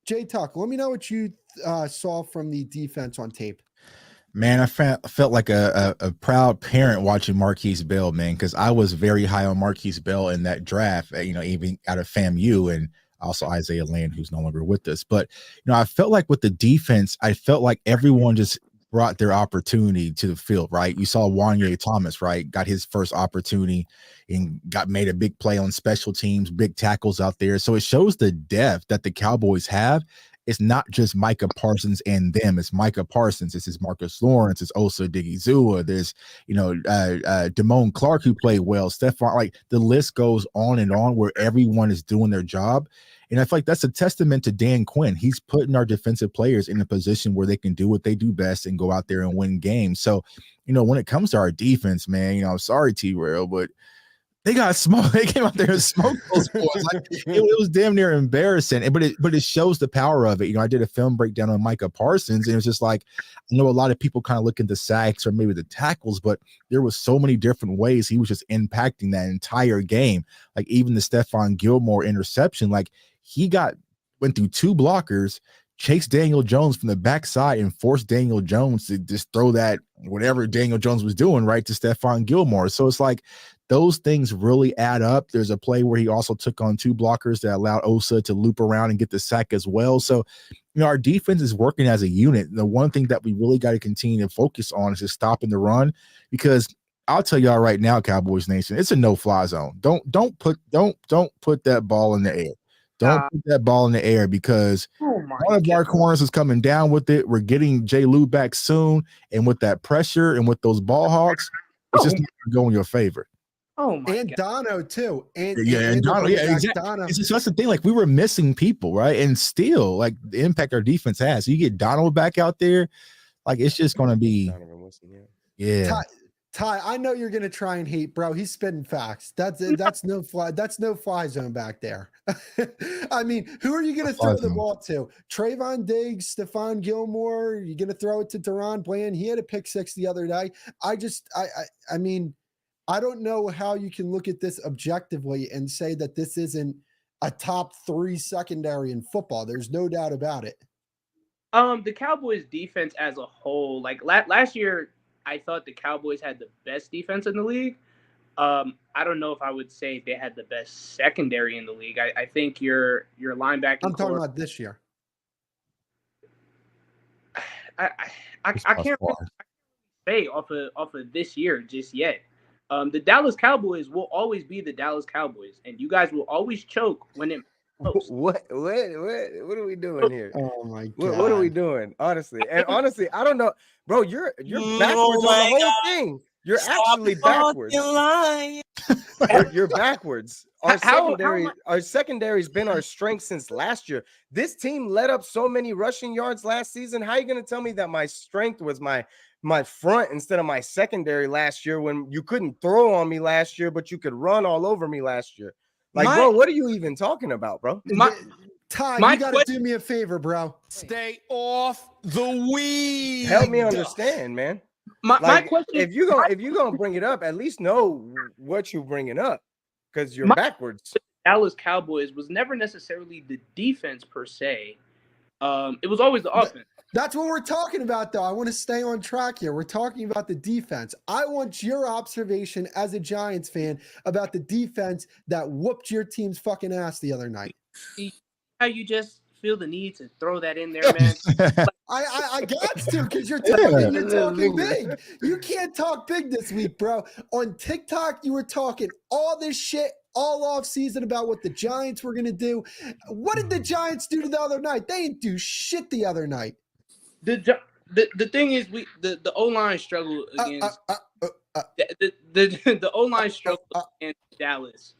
Jay Tuck, let me know what you saw from the defense on tape. Man, I felt like a proud parent watching Marquise Bell, man, because I was very high on Marquise Bell in that draft, even out of FAMU, and also Isaiah Land, who's no longer with us. But, I felt like with the defense, I felt like everyone just brought their opportunity to the field, right? You saw Wanye Thomas, right, got his first opportunity and made a big play on special teams, big tackles out there. So it shows the depth that the Cowboys have. It's not just Micah Parsons and them. It's Micah Parsons. It's Marcus Lawrence. It's Osa Digizua. There's, Damone Clark, who played well. Stephon, like the list goes on and on where everyone is doing their job. And I feel like that's a testament to Dan Quinn. He's putting our defensive players in a position where they can do what they do best and go out there and win games. So, when it comes to our defense, man, I'm sorry, T-Rail, but they got smoked. They came out there and smoked those boys. Like, it was damn near embarrassing. But it shows the power of it. I did a film breakdown on Micah Parsons, and it was just like, I know a lot of people kind of look at the sacks or maybe the tackles, but there was so many different ways he was just impacting that entire game. Like even the Stephon Gilmore interception, like he went through 2 blockers, chased Daniel Jones from the backside and forced Daniel Jones to just throw that whatever Daniel Jones was doing right to Stephon Gilmore. So it's like those things really add up. There's a play where he also took on 2 blockers that allowed Osa to loop around and get the sack as well. So, our defense is working as a unit. The one thing that we really got to continue to focus on is just stopping the run, because I'll tell y'all right now, Cowboys Nation, it's a no-fly zone. Don't put that ball in the air. Don't put that ball in the air, because one of our corners is coming down with it. We're getting Jay Lou back soon, and with that pressure and with those ball hawks, it's just not going to go in your favor. Oh my and God. Dono too. And Dono, exactly. Dono. So that's the thing. Like we were missing people, right? And still, like the impact our defense has. So you get Dono back out there, like it's just going to be, yeah. Ty, I know you're gonna try and hate, bro. He's spitting facts. That's no fly zone back there. I mean, who are you gonna throw the ball to? Trayvon Diggs, Stephon Gilmore? You're gonna throw it to Deron Bland? He had a pick 6 the other day. I mean, I don't know how you can look at this objectively and say that this isn't a top 3 secondary in football. There's no doubt about it. The Cowboys defense as a whole, like last year, I thought the Cowboys had the best defense in the league. I don't know if I would say they had the best secondary in the league. I think your linebacking. I'm talking about this year. I can't really say off of this year just yet. The Dallas Cowboys will always be the Dallas Cowboys, and you guys will always choke when it. What are we doing here? Oh my God. What are we doing? Honestly, I don't know, bro. You're backwards on the whole thing. You're actually backwards. You're backwards. Our secondary's been our strength since last year. This team let up so many rushing yards last season. How are you going to tell me that my strength was my front instead of my secondary last year, when you couldn't throw on me last year, but you could run all over me last year? Like, bro, what are you even talking about, bro? Ty, you got to do me a favor, bro. Stay off the weed. Help me understand, man. My question: if you're gonna bring it up, at least know what you're bringing up, because you're backwards. Dallas Cowboys was never necessarily the defense per se. It was always the offense. That's what we're talking about, though. I want to stay on track here. We're talking about the defense. I want your observation as a Giants fan about the defense that whooped your team's fucking ass the other night. How you just feel the need to throw that in there, man? I got to, because you're talking big. You can't talk big this week, bro. On TikTok, you were talking all this shit all off season about what the Giants were gonna do. What did the Giants do the other night? They didn't do shit the other night. The thing is, the O-line struggled against the O-line struggled against Dallas.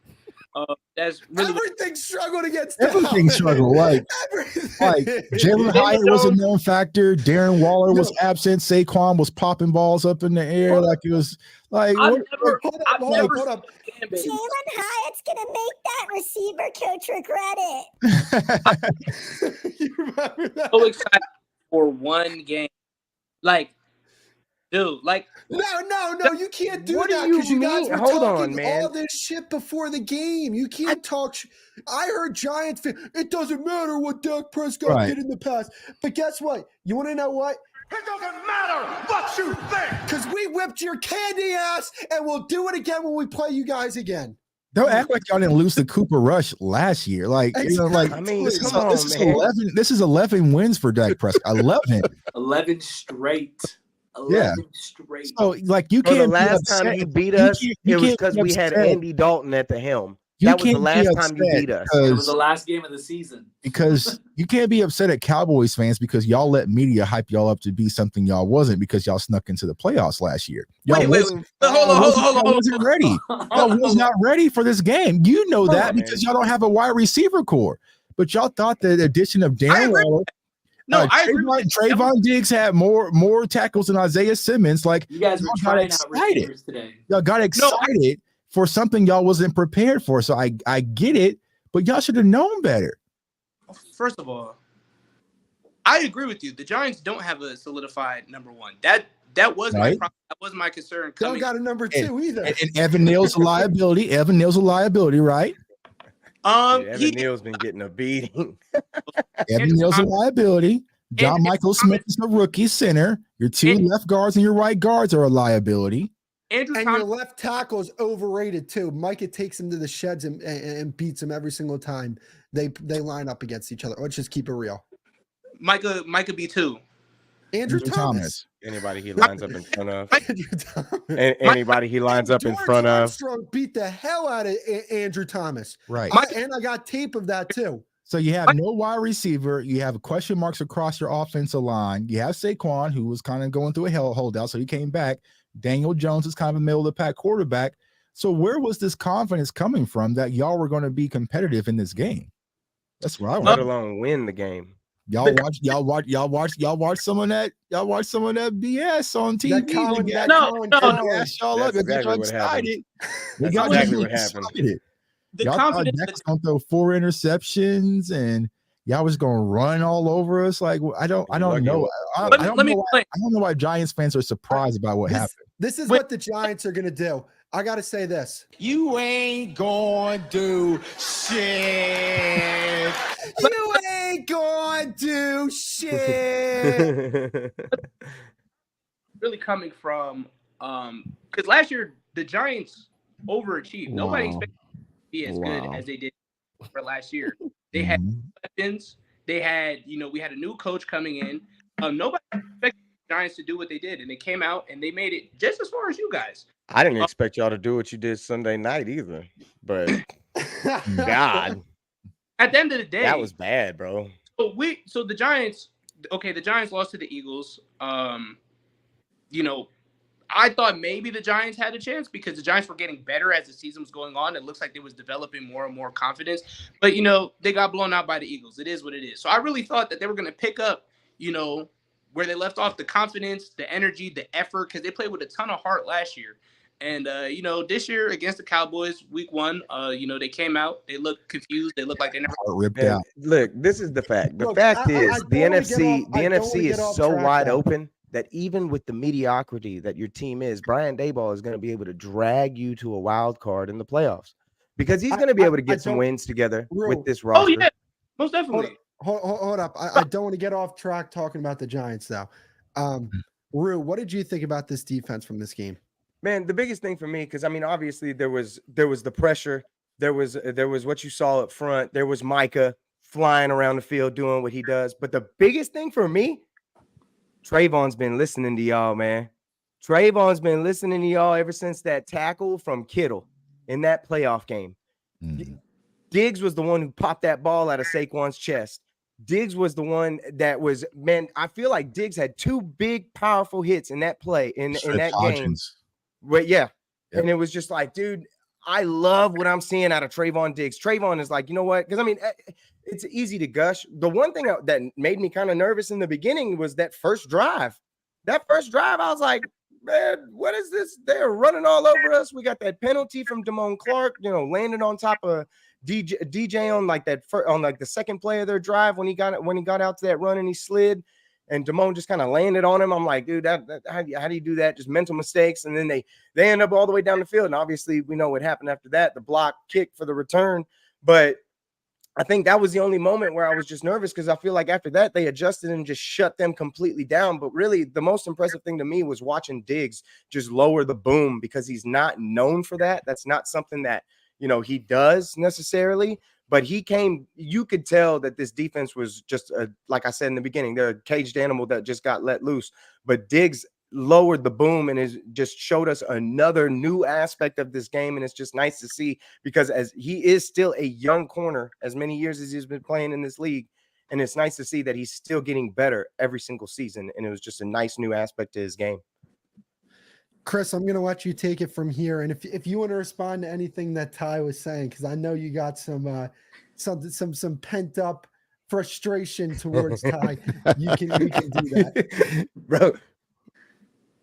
That's really everything struggled against everything struggled. Like Jalen Hyatt was a known factor. Darren Waller was absent. Saquon was popping balls up in the air like it was like. Hold up. Jalen Hyatt's gonna make that receiver coach regret it. You remember that? so excited for one game, like. Dude, like no, you can't do What that do you because you guys mean? were Hold talking on, man. all this shit before the game. You can't talk. I heard Giants fan. It doesn't matter what Dak Prescott did in the past. But guess what? You want to know what? It doesn't matter what you think. Because we whipped your candy ass, and we'll do it again when we play you guys again. Don't act like y'all didn't lose to Cooper Rush last year. Like, you know, like I mean, this come is on, man. 11. This is 11 wins for Dak Prescott. 11. 11 straight. 11 Yeah. straight. So, like, you Bro, can't. the last be upset. time you beat us, you it was can't because be we had upset. Andy Dalton at the helm. You That was the can't be last time you upset beat us. It was the last game of the season. because you can't be upset at Cowboys fans because y'all let media hype y'all up to be something y'all wasn't because y'all snuck into the playoffs last year. Y'all wait, wasn't- hold on. y'all wasn't ready. Y'all was not ready for this game. You know that because y'all don't have a wide receiver core. But y'all thought the addition of Darren Waller. I agree with that. Trayvon Diggs had more tackles than Isaiah Simmons. Like, You guys were y'all got trying out excited. receivers today. Y'all got excited for something y'all wasn't prepared for. So I get it, but y'all should have known better. First of all, I agree with you. The Giants don't have a solidified number one. That was my problem. That was my concern. Don't got a number two either. And Evan Neal's a liability. Evan Neal's a liability, right? Evan Neal's been getting a beating. Evan Neal's a liability. John Michael Smith is a rookie center. Your two left guards and your right guards are a liability. And your left tackle is overrated too. Micah takes him to the sheds and beats him every single time they line up against each other. Let's just keep it real. Micah B2. Andrew Thomas. Anybody he lines up in front of. Andrew Thomas. Anybody he lines up in front of. Armstrong beat the hell out of Andrew Thomas. Right. And I got tape of that too. So you have no wide receiver. You have question marks across your offensive line. You have Saquon, who was kind of going through a holdout, so he came back. Daniel Jones is kind of a middle of the pack quarterback. So where was this confidence coming from that y'all were going to be competitive in this game? That's what I want. Let alone win the game. Y'all watch some of that. Y'all watch some of that BS on TV. That Colin, Y'all up. That's exactly what happened. That's exactly what happened. Y'all thought Dak was gonna throw 4 interceptions and y'all was gonna run all over us. Like I don't know. I don't know why Giants fans are surprised about what happened. This is what the Giants are gonna do. I gotta say this. You ain't going to do shit. You ain't going to do shit. Really coming from because last year the Giants overachieved. Wow. Nobody expected to be as good as they did for last year. They had weapons. They had, we had a new coach coming in. Nobody expected the Giants to do what they did, and they came out and they made it just as far as you guys. I didn't expect y'all to do what you did Sunday night either, but God, at the end of the day, that was bad, bro. So the Giants lost to the Eagles. I thought maybe the Giants had a chance because the Giants were getting better as the season was going on. It looks like they was developing more and more confidence, but they got blown out by the Eagles. It is what it is. So I really thought that they were going to pick up, where they left off, the confidence, the energy, the effort, because they played with a ton of heart last year. And, this year against the Cowboys, week 1, they came out. They looked confused. They looked like they never ripped out. Look, this is the fact. The Look, fact is I the NFC is so track, wide though. open that even with the mediocrity that your team is, Brian Daboll is going to be able to drag you to a wild card in the playoffs because he's going to be able to get some wins together with this roster. Oh, yeah, most definitely. Hold up. I don't want to get off track talking about the Giants, though. Rue, what did you think about this defense from this game? Man, the biggest thing for me, because obviously there was the pressure, there was what you saw up front, there was Micah flying around the field doing what he does. But the biggest thing for me, Trayvon's been listening to y'all, man. Trayvon's been listening to y'all ever since that tackle from Kittle in that playoff game. Diggs was the one who popped that ball out of Saquon's chest. Diggs was the one that was, man, I feel like Diggs had 2 big, powerful hits in that play, in that game. But yeah. Yep. And it was just like, dude, I love what I'm seeing out of Trayvon Diggs. Trayvon is like, you know what? Because, I mean, it's easy to gush. The one thing that made me kind of nervous in the beginning was that first drive. That first drive, I was like, man, what is this? They're running all over us. We got that penalty from Damone Clark, landing on top of DJ on like that on like the second play of their drive when he got out to that run and he slid, and Damone just kind of landed on him. I'm like, dude, how do you do that? Just mental mistakes. And then they end up all the way down the field. And obviously we know what happened after that, the block kick for the return. But I think that was the only moment where I was just nervous, because I feel like after that they adjusted and just shut them completely down. But really the most impressive thing to me was watching Diggs just lower the boom, because he's not known for that. That's not something that he does necessarily, but you could tell that this defense was just like I said in the beginning, they're a caged animal that just got let loose. But Diggs lowered the boom and just showed us another new aspect of this game. And it's just nice to see, because as he is still a young corner, as many years as he's been playing in this league. And it's nice to see that he's still getting better every single season. And it was just a nice new aspect to his game. Chris, I'm going to let you take it from here. And if you want to respond to anything that Ty was saying, because I know you got some pent up frustration towards Ty, you can do that. Bro,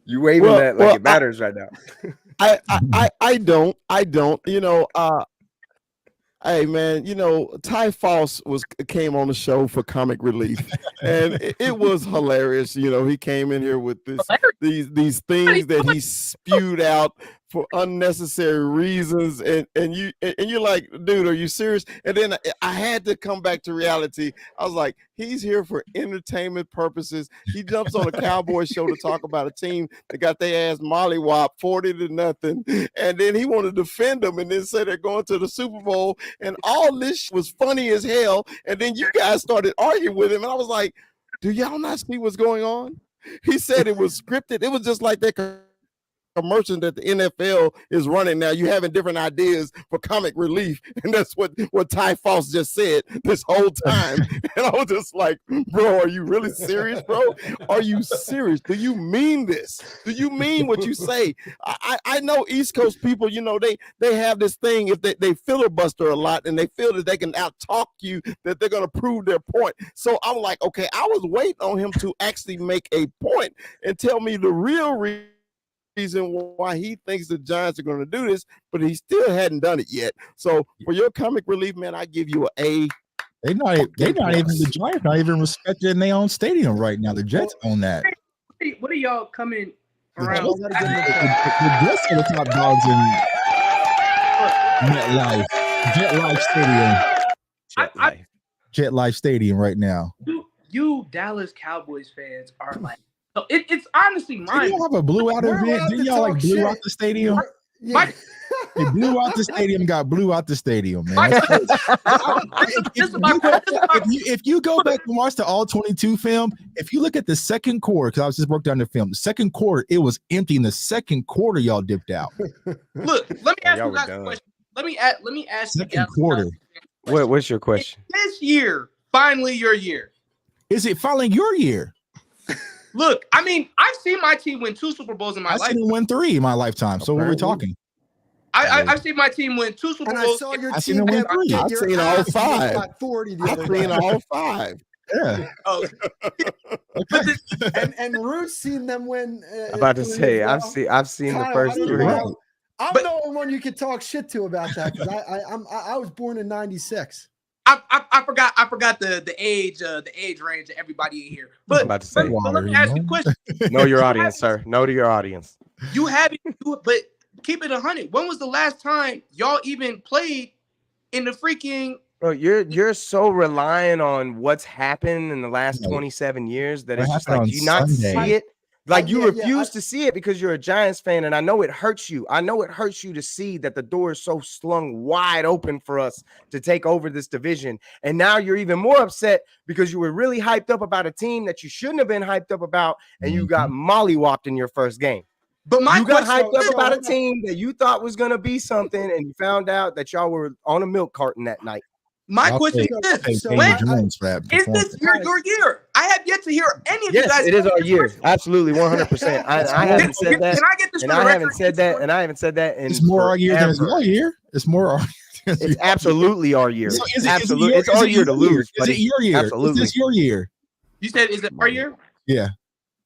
you waving that like it matters right now. I don't. Hey man, Ty Foss came on the show for comic relief, and it was hilarious. He came in here with these things that he spewed out for unnecessary reasons, and you're like, dude, are you serious? And then I had to come back to reality. I was like, he's here for entertainment purposes. He jumps on a Cowboys show to talk about a team that got their ass mollywhopped 40-0, and then he wanted to defend them, and then say they're going to the Super Bowl, and all this was funny as hell. And then you guys started arguing with him, and I was like, do y'all not see what's going on? He said it was scripted. It was just like that commercial that the NFL is running now. You having different ideas for comic relief, and that's what Ty Foss just said this whole time. And I was just like, bro, are you really serious, bro? Are you serious? Do you mean this? Do you mean what you say? I know East Coast people, they have this thing, if they filibuster a lot and they feel that they can out talk you, that they're going to prove their point. So I'm like, okay, I was waiting on him to actually make a point and tell me the real reason why he thinks the Giants are going to do this, but he still hadn't done it yet. So for your comic relief, man, I give you an A. They not even the Giants not even respected in their own stadium right now. The Jets own that. What are y'all coming around? The Jets are the top dogs in MetLife Stadium. JetLife Stadium right now. You Dallas Cowboys fans are like. So it's honestly mine. Did you have a blew out event? Did y'all blew out the stadium? Yeah. They blew out the stadium, blew out the stadium, man. If you go back and watch the all 22 film, if you look at the second quarter, because I was just broke down the film, the second quarter, it was empty. In the second quarter, y'all dipped out. Look, let me ask you guys a question. Let me ask second quarter. What's your question? This year, finally your year. Is it finally your year? Look, I mean, I've seen my team win 2 Super Bowls in my life. I've seen win 3 in my lifetime. So what are we talking? I've seen my team win 2 Super Bowls. I saw your team win 3. I've seen all 5. 40 the I've other seen day. all 5. Yeah. Oh. and Ruth's seen them win. I'm about to say, I've seen the first 3. I'm the only one you could talk shit to about that, because I was born in '96. I forgot the age range of everybody in here. But, I'm about to say, but let me ask you a question. Know your audience, sir. Know to your audience. You haven't, but keep it 100. When was the last time y'all even played in the freaking? Bro, you're so reliant on what's happened in the last 27 years that it's just like, do you not see it? Like you yeah, refuse to see it because you're a Giants fan, and I know it hurts you. I know it hurts you to see that the door is so slung wide open for us to take over this division. And now you're even more upset because you were really hyped up about a team that you shouldn't have been hyped up about, and you got mollywopped in your first game. But You got question hyped up is, about a team that you thought was going to be something, and you found out that y'all were on a milk carton that night. my I'll question take- is I'll take this: Daniel when Jones for that is performance. this your year? I have yet to hear any of you Yes, guys. it is say our this year. question. Absolutely, 100%. I haven't said that, Can I get this and for the I record? haven't said that, and I haven't said that in It's more our year than it's forever. my year. It's more our year. It's absolutely our year. So is it Absolutely, your- it's is our it year to your year? lose. Is Buddy. it your year? Absolutely. Is this your year? You said, is it our year? Yeah.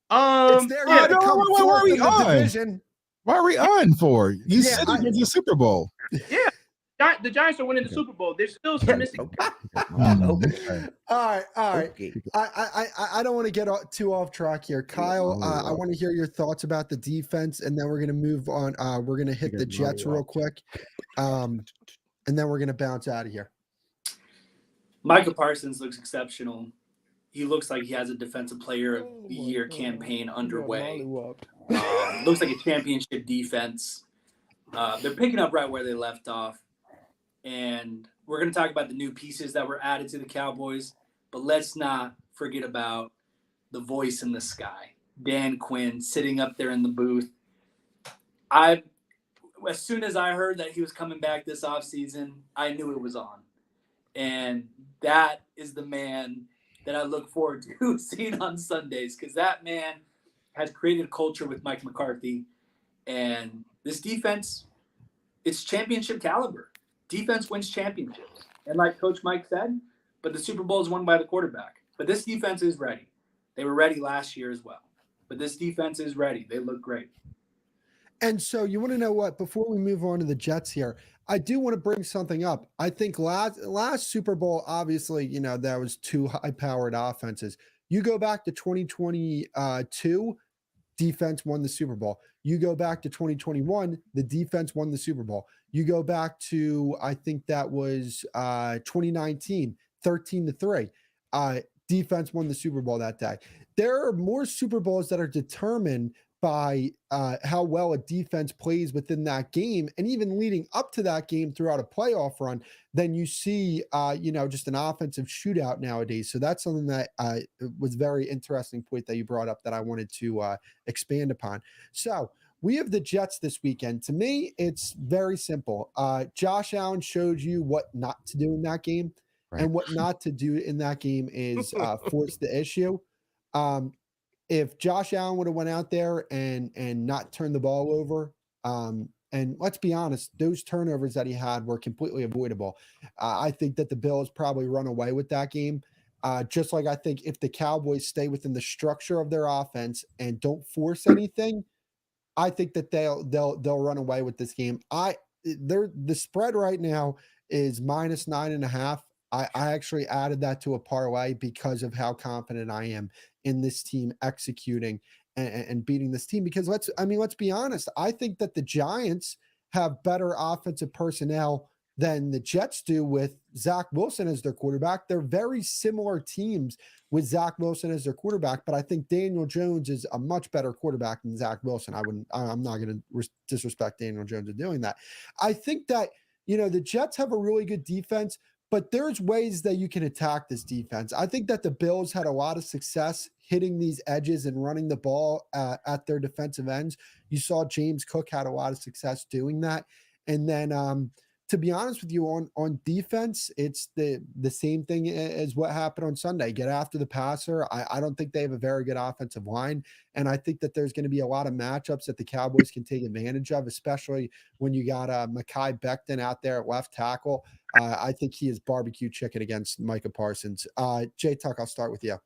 It's their year to no, come why are fourth we in the on? division. Why are we on for? You Yeah, said it was the Super Bowl. Yeah. The Giants are winning the Super Bowl. There's still some missing. All right. Okay. I don't want to get too off track here. Kyle, I want to hear your thoughts about the defense, and then we're going to move on. We're going to hit the Jets real quick, and then we're going to bounce out of here. Micah Parsons looks exceptional. He looks like he has a defensive player of the year campaign underway. Looks like a championship defense. They're picking up right where they left off. And we're going to talk about the new pieces that were added to the Cowboys, but let's not forget about the voice in the sky, Dan Quinn, sitting up there in the booth. As soon as I heard that he was coming back this offseason, I knew it was on. And that is the man that I look forward to seeing on Sundays, because that man has created a culture with Mike McCarthy. And this defense, it's championship caliber. Defense wins championships. And like Coach Mike said, but the Super Bowl is won by the quarterback. But this defense is ready. They were ready last year as well. But this defense is ready. They look great. And so you want to know what? Before we move on to the Jets here, I do want to bring something up. I think last Super Bowl, obviously, there was two high-powered offenses. You go back to 2022, defense won the Super Bowl. You go back to 2021, the defense won the Super Bowl. You go back to, I think that was 2019, 13-3. Defense won the Super Bowl that day. There are more Super Bowls that are determined by how well a defense plays within that game, and even leading up to that game throughout a playoff run, than you see, just an offensive shootout nowadays. So that's something that was very interesting point that you brought up that I wanted to expand upon. So we have the Jets this weekend. To me, it's very simple. Josh Allen showed you what not to do in that game, right? And what not to do in that game is force the issue. If Josh Allen would have went out there and not turned the ball over, and let's be honest, those turnovers that he had were completely avoidable. I think that the Bills probably run away with that game. Just like I think if the Cowboys stay within the structure of their offense and don't force anything, I think that they'll run away with this game. The spread right now is -9.5. I actually added that to a parlay because of how confident I am in this team executing and beating this team. Because let's be honest. I think that the Giants have better offensive personnel than the Jets do with Zach Wilson as their quarterback. They're very similar teams with Zach Wilson as their quarterback, but I think Daniel Jones is a much better quarterback than Zach Wilson. I'm not going to disrespect Daniel Jones in doing that. I think that, the Jets have a really good defense, but there's ways that you can attack this defense. I think that the Bills had a lot of success hitting these edges and running the ball at their defensive ends. You saw James Cook had a lot of success doing that. And then, to be honest with you, on defense, it's the same thing as what happened on Sunday. Get after the passer. I don't think they have a very good offensive line, and I think that there's going to be a lot of matchups that the Cowboys can take advantage of, especially when you got Mekhi Becton out there at left tackle. I think he is barbecue chicken against Micah Parsons. Jay Tuck, I'll start with you.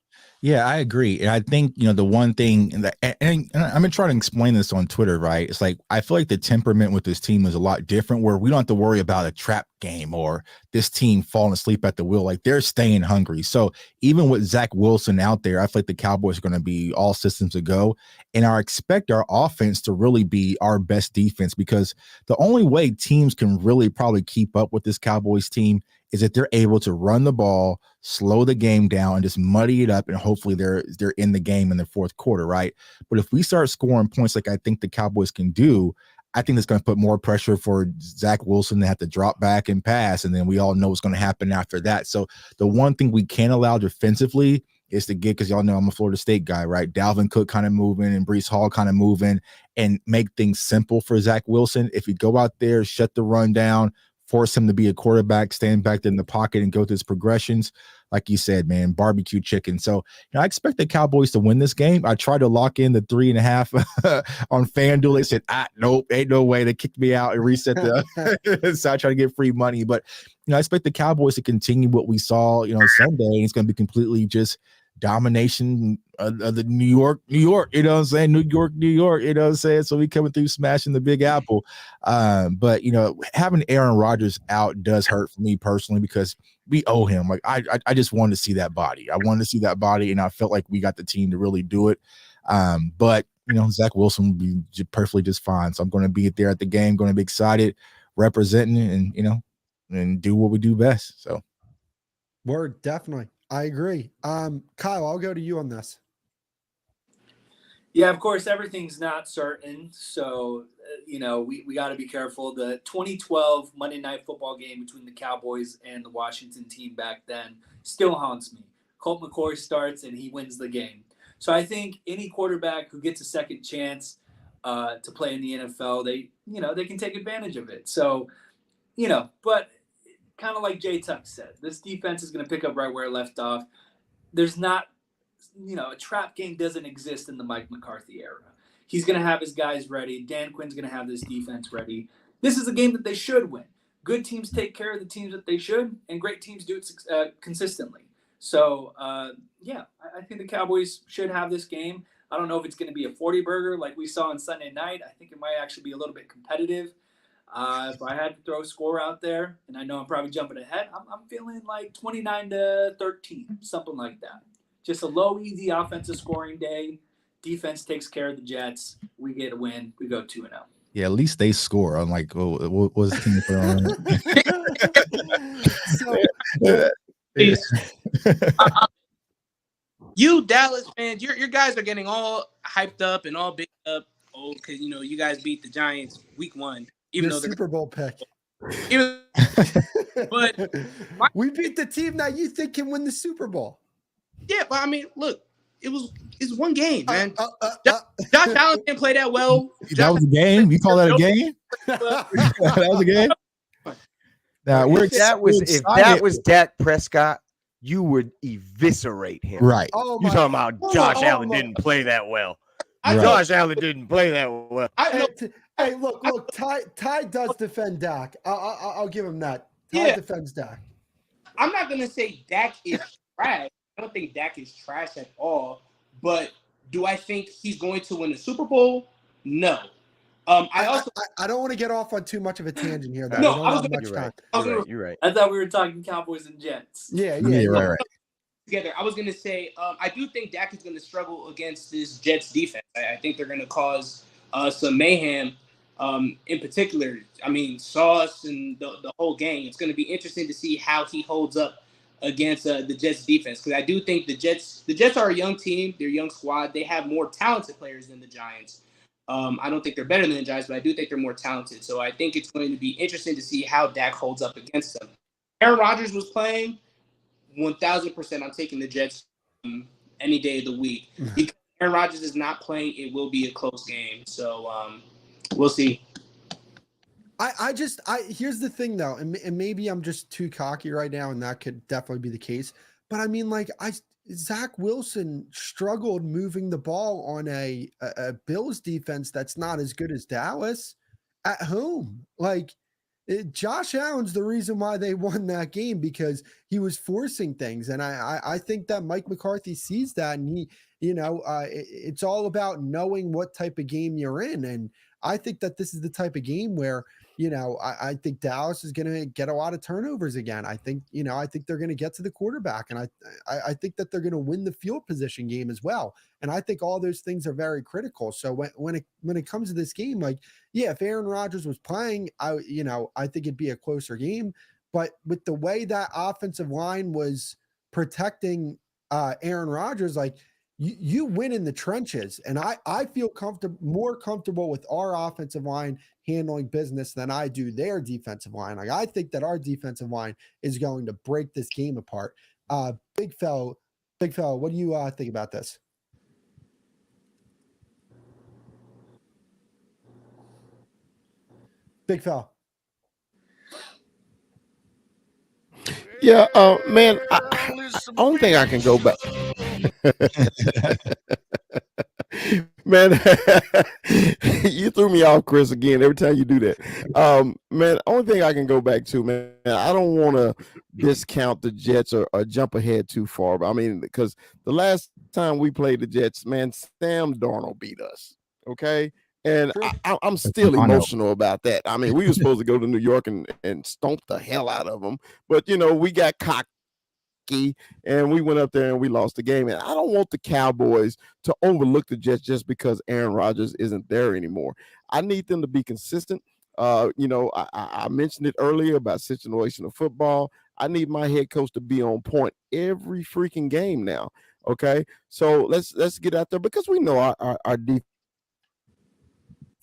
Yeah, I agree. And I think, the one thing that, and I'm going to try to explain this on Twitter, right? It's like, I feel like the temperament with this team is a lot different, where we don't have to worry about a trap game or this team falling asleep at the wheel. Like, they're staying hungry. So even with Zach Wilson out there, I feel like the Cowboys are going to be all systems to go. And I expect our offense to really be our best defense, because the only way teams can really probably keep up with this Cowboys team is that they're able to run the ball, slow the game down, and just muddy it up, and hopefully they're in the game in the fourth quarter, right? But if we start scoring points like I think the Cowboys can do, I think that's going to put more pressure for Zach Wilson to have to drop back and pass, and then we all know what's going to happen after that. So the one thing we can't allow defensively is to get, because y'all know I'm a Florida State guy, right? Dalvin Cook kind of moving and Breece Hall kind of moving, and make things simple for Zach Wilson. If you go out there, shut the run down, force him to be a quarterback, stand back in the pocket and go through his progressions. Like you said, man, barbecue chicken. So I expect the Cowboys to win this game. I tried to lock in the 3.5 on FanDuel. They said, nope, ain't no way. They kicked me out and reset the so I try to get free money. But I expect the Cowboys to continue what we saw, Sunday. It's going to be completely just domination of the New York, you know what I'm saying? New York, you know what I'm saying? So we coming through smashing the Big Apple. But having Aaron Rodgers out does hurt for me personally, because we owe him. Like I just wanted to see that body. I wanted to see that body, and I felt like we got the team to really do it. But Zach Wilson would be perfectly just fine. So I'm going to be there at the game, going to be excited, representing, and and do what we do best. So word, definitely. I agree. Kyle, I'll go to you on this. Yeah, of course, everything's not certain. So, we got to be careful. The 2012 Monday Night Football game between the Cowboys and the Washington team back then still haunts me. Colt McCoy starts and he wins the game. So I think any quarterback who gets a second chance to play in the NFL, they can take advantage of it. So, but kind of like Jay Tuck said, this defense is going to pick up right where it left off. There's not, a trap game doesn't exist in the Mike McCarthy era. He's going to have his guys ready. Dan Quinn's going to have this defense ready. This is a game that they should win. Good teams take care of the teams that they should, and great teams do it consistently. So, I think the Cowboys should have this game. I don't know if it's going to be a 40-burger like we saw on Sunday night. I think it might actually be a little bit competitive. If I had to throw a score out there, and I know I'm probably jumping ahead, I'm feeling like 29-13, something like that. Just a low, easy offensive scoring day. Defense takes care of the Jets. We get a win. We go 2-0. Yeah, at least they score. I'm like, what was the team on? You Dallas fans, your guys are getting all hyped up and all big up. Oh, because you guys beat the Giants week 1. Even though Super Bowl pick. But we beat the team that you think can win the Super Bowl. Yeah, but I mean, look, it's one game, man. Josh Allen didn't play that well. That was a game. You call that a game? That was a game. Now if that was Dak Prescott, you would eviscerate him. Right. You talking about Josh Allen didn't play that well? Josh Allen didn't play that well. Hey, look, Ty does defend Dak. I'll give him that. Ty defends Dak. I'm not gonna say Dak is trash. I don't think Dak is trash at all. But do I think he's going to win the Super Bowl? No. I don't want to get off on too much of a tangent here. You're right. I thought we were talking Cowboys and Jets. Yeah. Right. Together, I was going to say I do think Dak is going to struggle against this Jets defense. I think they're going to cause some mayhem. In particular, I mean, Sauce and the whole gang. It's going to be interesting to see how he holds up against the Jets defense, because I do think the Jets are a young team. They're a young squad. They have more talented players than the Giants. I don't think they're better than the Giants, but I do think they're more talented. So I think it's going to be interesting to see how Dak holds up against them. Aaron Rodgers was playing 1,000%. I'm taking the Jets any day of the week. Because Aaron Rodgers is not playing, it will be a close game. So we'll see. Here's the thing though, and maybe I'm just too cocky right now, and that could definitely be the case. But I mean, Zach Wilson struggled moving the ball on a Bills defense that's not as good as Dallas at home. Josh Allen's the reason why they won that game, because he was forcing things, and I think that Mike McCarthy sees that, and he, it's all about knowing what type of game you're in, and I think that this is the type of game where, I think Dallas is going to get a lot of turnovers again. I think they're going to get to the quarterback, and I think that they're going to win the field position game as well. And I think all those things are very critical. So when it comes to this game, if Aaron Rodgers was playing, I think it'd be a closer game. but with the way that offensive line was protecting Aaron Rodgers, like you win in the trenches. And I feel more comfortable with our offensive line handling business than I do their defensive line. Like I think that our defensive line is going to break this game apart. Big fella, what do you think about this? Big fella. Yeah, man, only thing I can go back. Man, you threw me off, Chris, again every time you do that. Man, only thing I can go back to, man, I don't want to discount the Jets or jump ahead too far. But I mean, because the last time we played the Jets, man, Sam Darnold beat us. Okay. And I'm still emotional about that. I mean, we were supposed to go to New York and stomp the hell out of them. But, you know, we got cocky and we went up there and we lost the game. And I don't want the Cowboys to overlook the Jets just because Aaron Rodgers isn't there anymore. I need them to be consistent. You know, I mentioned it earlier about situational football. I need my head coach to be on point every freaking game now. Okay. So let's get out there because we know our defense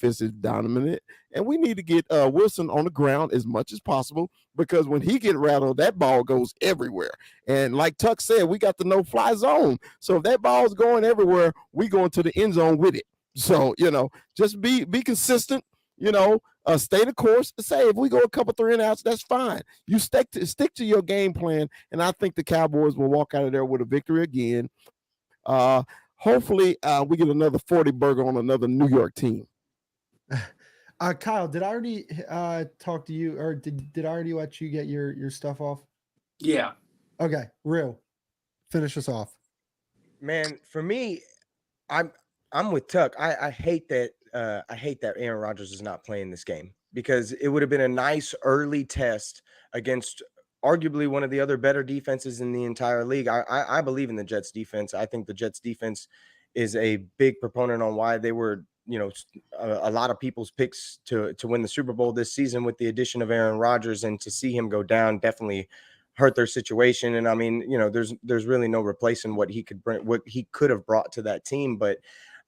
is dominant, and we need to get Wilson on the ground as much as possible because when he get rattled, that ball goes everywhere. And like Tuck said, we got the no-fly zone. So if that ball's going everywhere, we go into the end zone with it. So, you know, just be consistent, you know, stay the course. Say if we go a couple 3 and outs, that's fine. You stick to your game plan, and I think the Cowboys will walk out of there with a victory again. Hopefully we get another 40 burger on another New York team. Kyle, did I already talk to you, or did I already let you get your stuff off? Yeah. Okay, real. Finish us off. Man, for me, I'm with Tuck. I hate that Aaron Rodgers is not playing this game because it would have been a nice early test against arguably one of the other better defenses in the entire league. I believe in the Jets defense. I think the Jets defense is a big proponent on why they were, you know, a lot of people's picks to win the Super Bowl this season with the addition of Aaron Rodgers, and to see him go down definitely hurt their situation. And I mean, you know, there's really no replacing what he could bring, what he could have brought to that team. But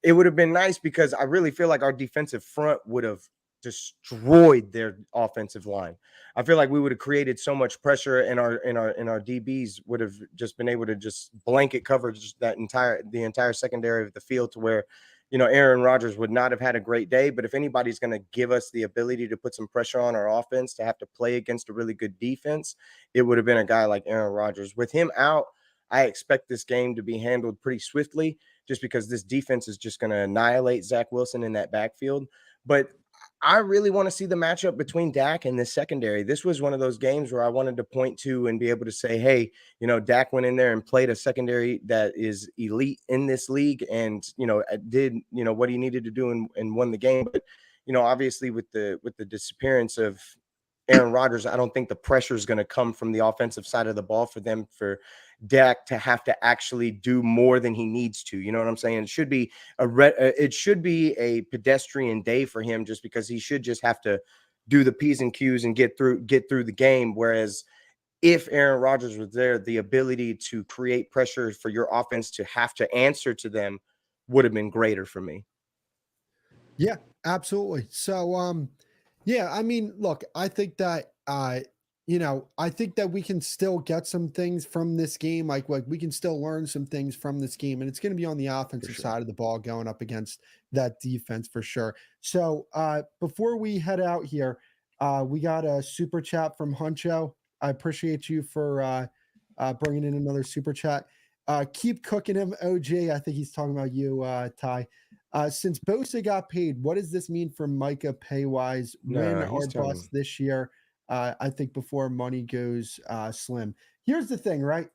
it would have been nice because I really feel like our defensive front would have destroyed their offensive line. I feel like we would have created so much pressure, and our DBs would have just been able to just blanket coverage the entire secondary of the field to where, you know, Aaron Rodgers would not have had a great day. But if anybody's going to give us the ability to put some pressure on our offense to have to play against a really good defense, it would have been a guy like Aaron Rodgers. With him out, I expect this game to be handled pretty swiftly just because this defense is just going to annihilate Zach Wilson in that backfield. But I really want to see the matchup between Dak and this secondary. This was one of those games where I wanted to point to and be able to say, hey, you know, Dak went in there and played a secondary that is elite in this league and, you know, did, you know, what he needed to do and won the game. But, you know, obviously with the disappearance of Aaron Rodgers, I don't think the pressure is going to come from the offensive side of the ball for Dak to have to actually do more than he needs to. You know what I'm saying? It should be a pedestrian day for him, just because he should just have to do the P's and Q's and get through the game. Whereas if Aaron Rodgers was there, the ability to create pressure for your offense to have to answer to them would have been greater for me. Yeah, absolutely. So, yeah, I mean, look, I think that, you know, I think that we can still get some things from this game. Like we can still learn some things from this game, and it's going to be on the offensive side of the ball going up against that defense for sure. So, before we head out here, we got a super chat from Huncho. I appreciate you for bringing in another super chat. Keep cooking him, OG. I think he's talking about you, Ty. Since Bosa got paid, what does this mean for Micah pay-wise? Win or bust this year? I think before money goes slim. Here's the thing, right?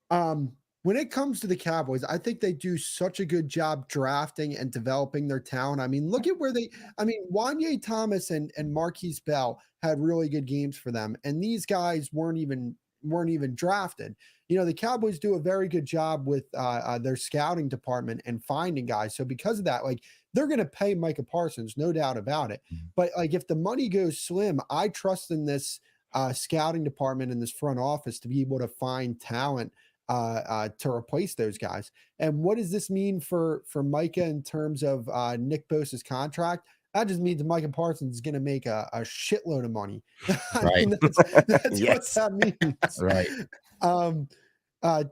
When it comes to the Cowboys, I think they do such a good job drafting and developing their talent. I mean, look at where Wanye Thomas and Marquise Bell had really good games for them, and these guys weren't even drafted. You know, the Cowboys do a very good job with their scouting department and finding guys. So because of that, like, they're going to pay Micah Parsons, no doubt about it. But like, if the money goes slim, I trust in this scouting department in this front office to be able to find talent to replace those guys. And what does this mean for Micah in terms of Nick Bosa's contract? That just means Micah Parsons is going to make a shitload of money. I mean, that's Yes. what that means. Right.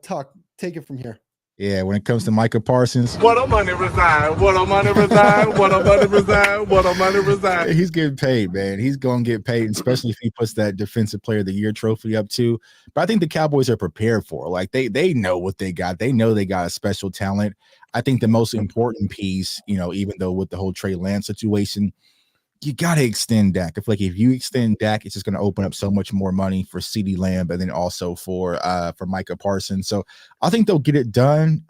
Tuck, take it from here. Yeah, when it comes to Micah Parsons, What a money reside, what a money reside, what a money reside, what a money reside. he's getting paid, man. He's going to get paid, especially if he puts that Defensive Player of the Year trophy up too. But I think the Cowboys are prepared for it. Like they know what they got. They know they got a special talent. I think the most important piece, even though with the whole Trey Lance situation, you got to extend Dak. I feel like if you extend Dak, it's just going to open up so much more money for CeeDee Lamb and then also for Micah Parsons. So I think they'll get it done.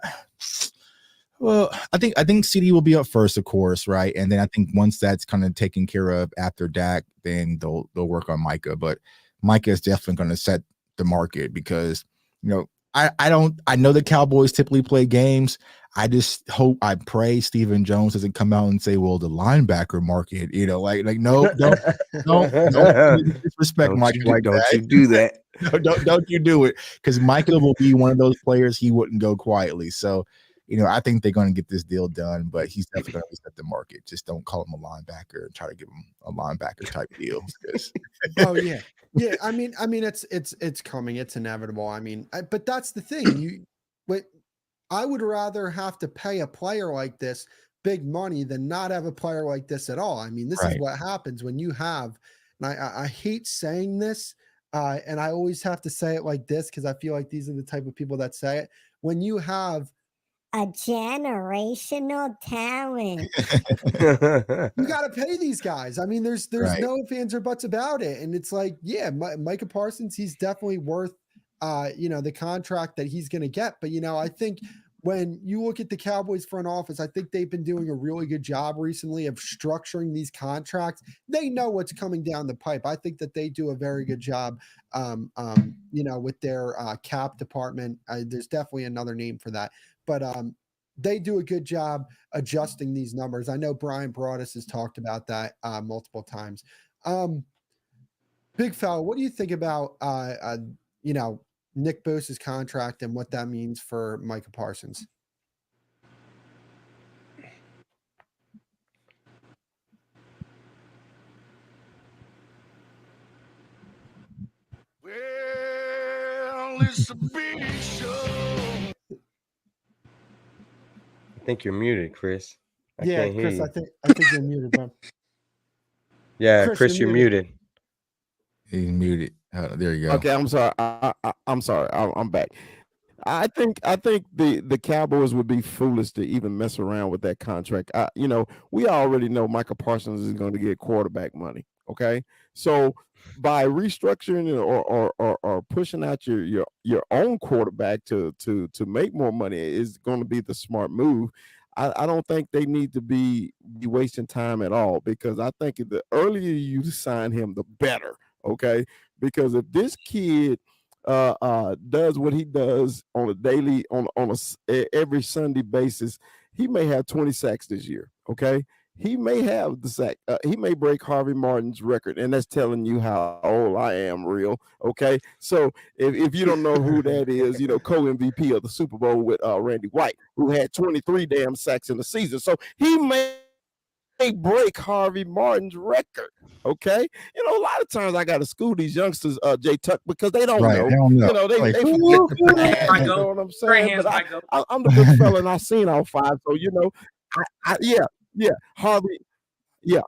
Well, I think CeeDee will be up first, of course, right? And then I think once that's kind of taken care of after Dak, then they'll work on Micah. But Micah is definitely going to set the market because I know the Cowboys typically play games. I just hope, I pray Stephen Jones doesn't come out and say, well, the linebacker market, no, don't disrespect Micah like that. Don't you do that. Don't you do it, because Micah will be one of those players, he wouldn't go quietly. So, I think they're going to get this deal done, but he's definitely going to set the market. Just don't call him a linebacker and try to give him a linebacker type deal. Oh yeah. Yeah, I mean, it's coming. It's inevitable. But that's the thing. I would rather have to pay a player like this big money than not have a player like this at all. This is what happens when you have, and I hate saying this, and I always have to say it like this because I feel like these are the type of people that say it. When you have a generational talent, you got to pay these guys. There's no ifs, ands, or buts about it. And it's like, yeah, Micah Parsons, he's definitely worth, the contract that he's going to get. But, I think when you look at the Cowboys front office, I think they've been doing a really good job recently of structuring these contracts. They know what's coming down the pipe. I think that they do a very good job, with their cap department. There's definitely another name for that. But they do a good job adjusting these numbers. I know Brian Broaddus has talked about that multiple times. Big fella, what do you think about Nick Bosa's contract and what that means for Micah Parsons? Well, it's a big show. I think you're muted, Chris. I Yeah, can't hear Chris, you. I think you're muted, bro. Yeah, Chris, you're muted. He's muted. There you go. Okay, I'm sorry. I'm sorry. I'm back. I think the Cowboys would be foolish to even mess around with that contract. We already know Micah Parsons is going to get quarterback money. Okay, so by restructuring or pushing out your own quarterback to make more money is going to be the smart move. I don't think they need to be wasting time at all, because I think the earlier you sign him, the better. Okay, because if this kid does what he does on a daily, on every Sunday basis, he may have 20 sacks this year. Okay, he may have the sack. He may break Harvey Martin's record, and that's telling you how old I am, real. Okay, so if you don't know who that is, co-MVP of the Super Bowl with Randy White, who had 23 damn sacks in the season. So he may break Harvey Martin's record. Okay, a lot of times I got to school these youngsters, Jay Tuck, because they don't know. They don't know. They forget the past. You know what I'm saying? But I'm the good fella, and I've seen all five. So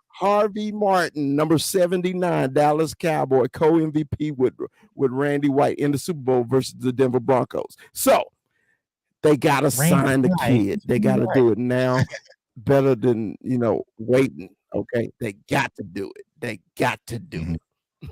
Harvey Martin, number 79, Dallas Cowboy, co-MVP with Randy White in the Super Bowl versus the Denver Broncos. So they gotta sign the kid. They gotta do it now, better than waiting. Okay, they got to do it. They got to do it.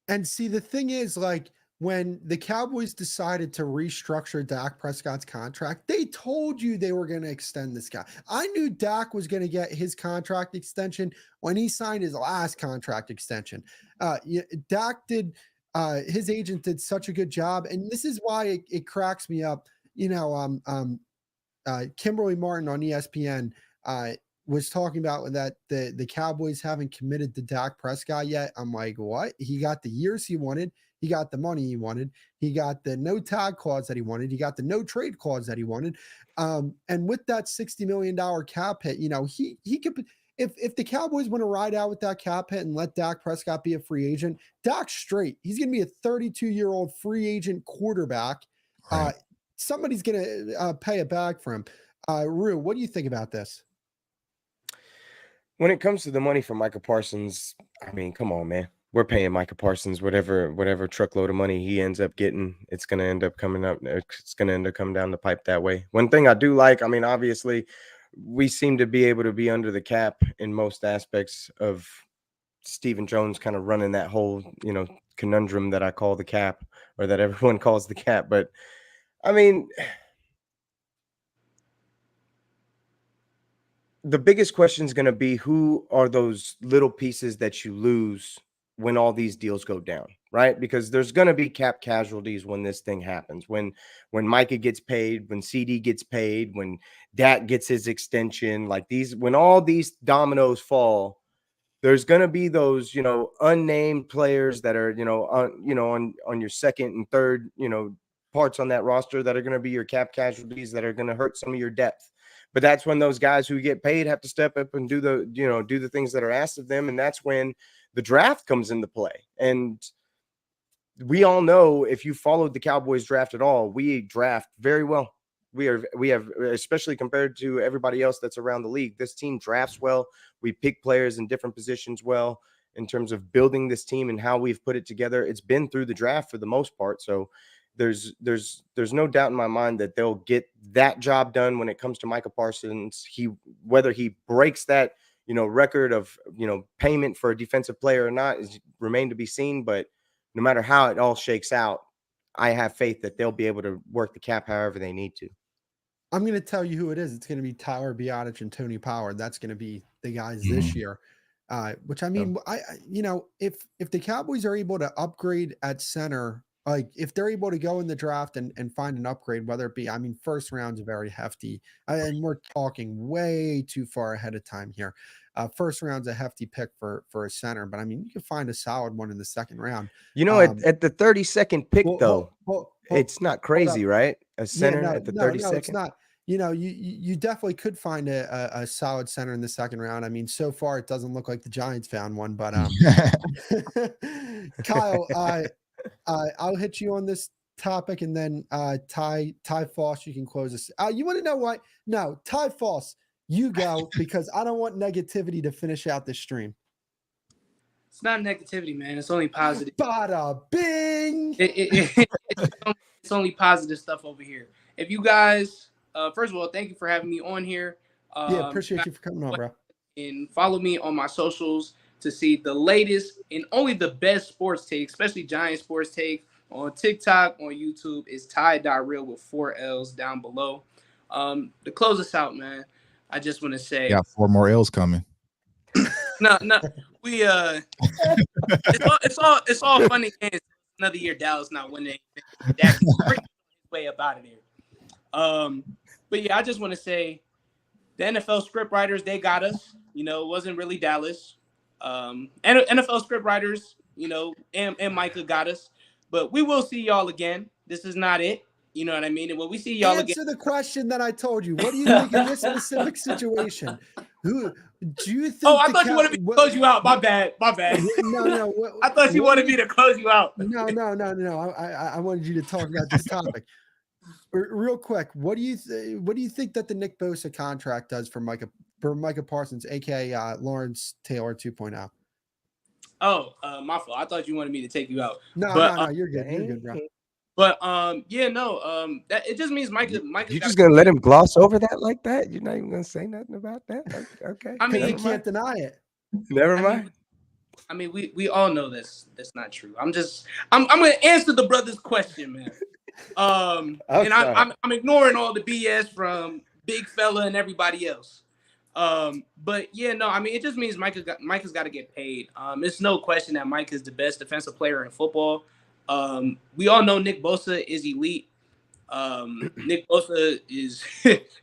And see, the thing is, like, when the Cowboys decided to restructure Dak Prescott's contract, they told you they were going to extend this guy. I knew Dak was going to get his contract extension when he signed his last contract extension. Dak did, his agent did such a good job. And this is why it cracks me up. Kimberly Martin on ESPN, was talking about that the Cowboys haven't committed to Dak Prescott yet. I'm like, what? He got the years he wanted. He got the money he wanted. He got the no tag clause that he wanted. He got the no trade clause that he wanted. And with that $60 million cap hit, he could, if the Cowboys want to ride out with that cap hit and let Dak Prescott be a free agent, Dak's straight. He's going to be a 32-year-old free agent quarterback. Right. Somebody's going to pay it back for him. Rue, what do you think about this? When it comes to the money for Micah Parsons, I mean, come on, man. We're paying Micah Parsons whatever truckload of money he ends up getting. It's going to end up coming up. It's going to end up coming down the pipe that way. One thing I do like, I mean, obviously, we seem to be able to be under the cap in most aspects of Stephen Jones kind of running that whole, conundrum that I call the cap, or that everyone calls the cap. But, I mean, the biggest question is going to be, who are those little pieces that you lose when all these deals go down, right? Because there's going to be cap casualties when this thing happens. When Micah gets paid, when CD gets paid, when Dak gets his extension, when all these dominoes fall, there's going to be those, unnamed players that are, on your second and third, parts on that roster that are going to be your cap casualties that are going to hurt some of your depth. But that's when those guys who get paid have to step up and do the things that are asked of them. And that's when the draft comes into play. And we all know, if you followed the Cowboys draft at all, we draft very well. We have, especially compared to everybody else that's around the league, this team drafts well. We pick players in different positions well in terms of building this team and how we've put it together. It's been through the draft for the most part. So there's no doubt in my mind that they'll get that job done when it comes to Micah Parsons. Whether he breaks that, record of, payment for a defensive player or not is remain to be seen. But no matter how it all shakes out, I have faith that they'll be able to work the cap however they need to. I'm going to tell you who it is. It's going to be Tyler Biadasz and Tony Pollard. That's going to be the guys this year. Which, I mean, if the Cowboys are able to upgrade at center, like if they're able to go in the draft and find an upgrade, whether it be, I mean, first round's very hefty, and we're talking way too far ahead of time here. First round's a hefty pick for a center, but I mean, you can find a solid one in the second round. At the 32nd pick, it's not crazy, right? A center at the 32nd. No, it's not. You definitely could find a solid center in the second round. I mean, so far it doesn't look like the Giants found one, but Kyle, I'll hit you on this topic, and then Ty Foss, you can close this. You want to know what? No, Ty Foss, you go, because I don't want negativity to finish out this stream. It's not negativity, man. It's only positive. Bada bing. It's only positive stuff over here. If you guys, first of all, thank you for having me on here. Appreciate you for coming on, bro. And follow me on my socials to see the latest and only the best sports take, especially Giant sports take, on TikTok, on YouTube. Is Ty.real with 4 L's down below. To close us out, man, I just want to say, got 4 more L's coming. No, we it's all funny games. Another year Dallas not winning anything. That's his way up out of there. But yeah, I just want to say the NFL script writers, they got us. It wasn't really Dallas. And NFL script writers, and Micah got us. But we will see y'all again. This is not it. You know what I mean? And when we see y'all again, answer the question that I told you. What do you think in this specific situation? Who do you think? Oh, I thought you wanted me to close you out. My bad. No. I thought you wanted me to close you out. No. I wanted you to talk about this topic real quick. What do you think that the Nick Bosa contract does for Micah Parsons, aka Lawrence Taylor 2.0? Oh, my fault. I thought you wanted me to take you out. No, you're good. You're good, bro. But that it just means Micah. You're just gonna let him gloss over that like that? You're not even gonna say nothing about that? Okay. I mean, you can't deny it. Never mind. I mean, we all know that's not true. I'm gonna answer the brother's question, man. And I'm ignoring all the BS from Big Fella and everybody else. But yeah, no, I mean, it just means Micah's got to get paid. It's no question that Mike is the best defensive player in football. We all know Nick Bosa is elite. Nick Bosa is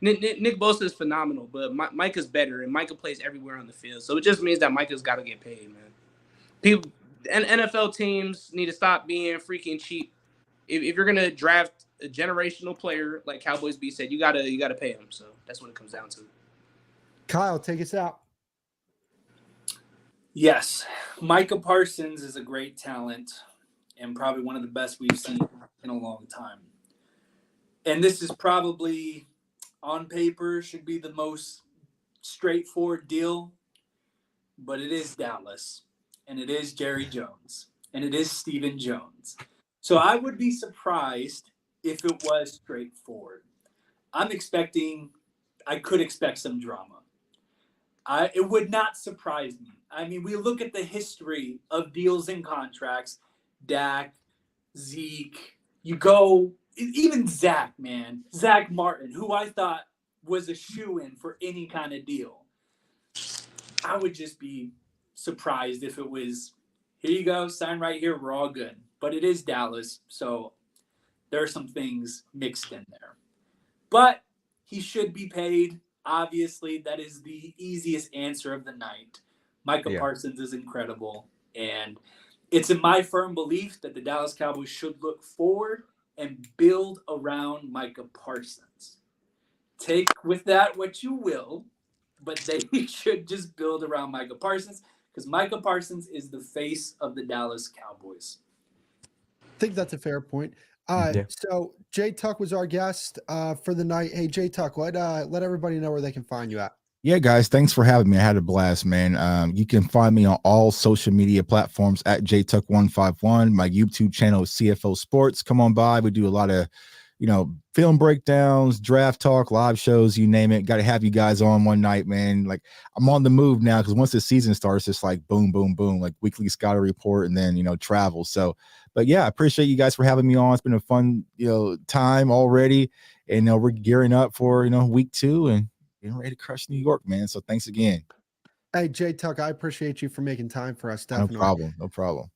Nick Bosa is phenomenal, but Micah's better, and Micah plays everywhere on the field. So it just means that Micah's got to get paid, man. People and NFL teams need to stop being freaking cheap. If you're gonna draft a generational player like Cowboys B said, you gotta pay him. So that's what it comes down to. Kyle, take us out. Yes, Micah Parsons is a great talent and probably one of the best we've seen in a long time. And this is probably, on paper, should be the most straightforward deal, but it is Dallas, and it is Jerry Jones, and it is Stephen Jones. So I would be surprised if it was straightforward. I could expect some drama. It would not surprise me. I mean, we look at the history of deals and contracts, Dak, Zeke, even Zach Martin, who I thought was a shoo-in for any kind of deal. I would just be surprised if it was, here you go, sign right here, we're all good. But it is Dallas, so there are some things mixed in there. But he should be paid. Obviously, that is the easiest answer of the night. Micah Parsons is incredible. And it's in my firm belief that the Dallas Cowboys should look forward and build around Micah Parsons. Take with that what you will, but they should just build around Micah Parsons because Micah Parsons is the face of the Dallas Cowboys. I think that's a fair point. So Jay Tuck was our guest for the night. Hey, Jay Tuck, let everybody know where they can find you at. Yeah, guys, thanks for having me. I had a blast, man. You can find me on all social media platforms at JTuck151. My YouTube channel is CFO Sports. Come on by. We do a lot of, film breakdowns, draft talk, live shows, you name it. Got to have you guys on one night, man. Like, I'm on the move now because once the season starts, it's like boom, boom, boom, like weekly scouting report and then, travel. So, but yeah, I appreciate you guys for having me on. It's been a fun, time already. And we're gearing up for, week 2 and getting ready to crush New York, man. So thanks again. Hey, Jay Tuck, I appreciate you for making time for us. Definitely. No problem.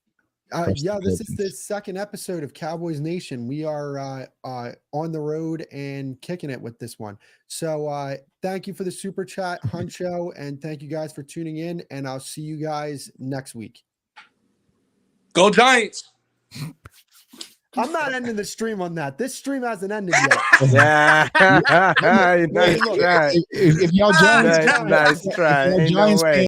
This is the second episode of Cowboys Nation. We are on the road and kicking it with this one. So thank you for the super chat, Huncho, and thank you guys for tuning in. And I'll see you guys next week. Go Giants. I'm not ending the stream on that. This stream hasn't ended yet. Nice try. If y'all Giants, nice try. Ain't no way.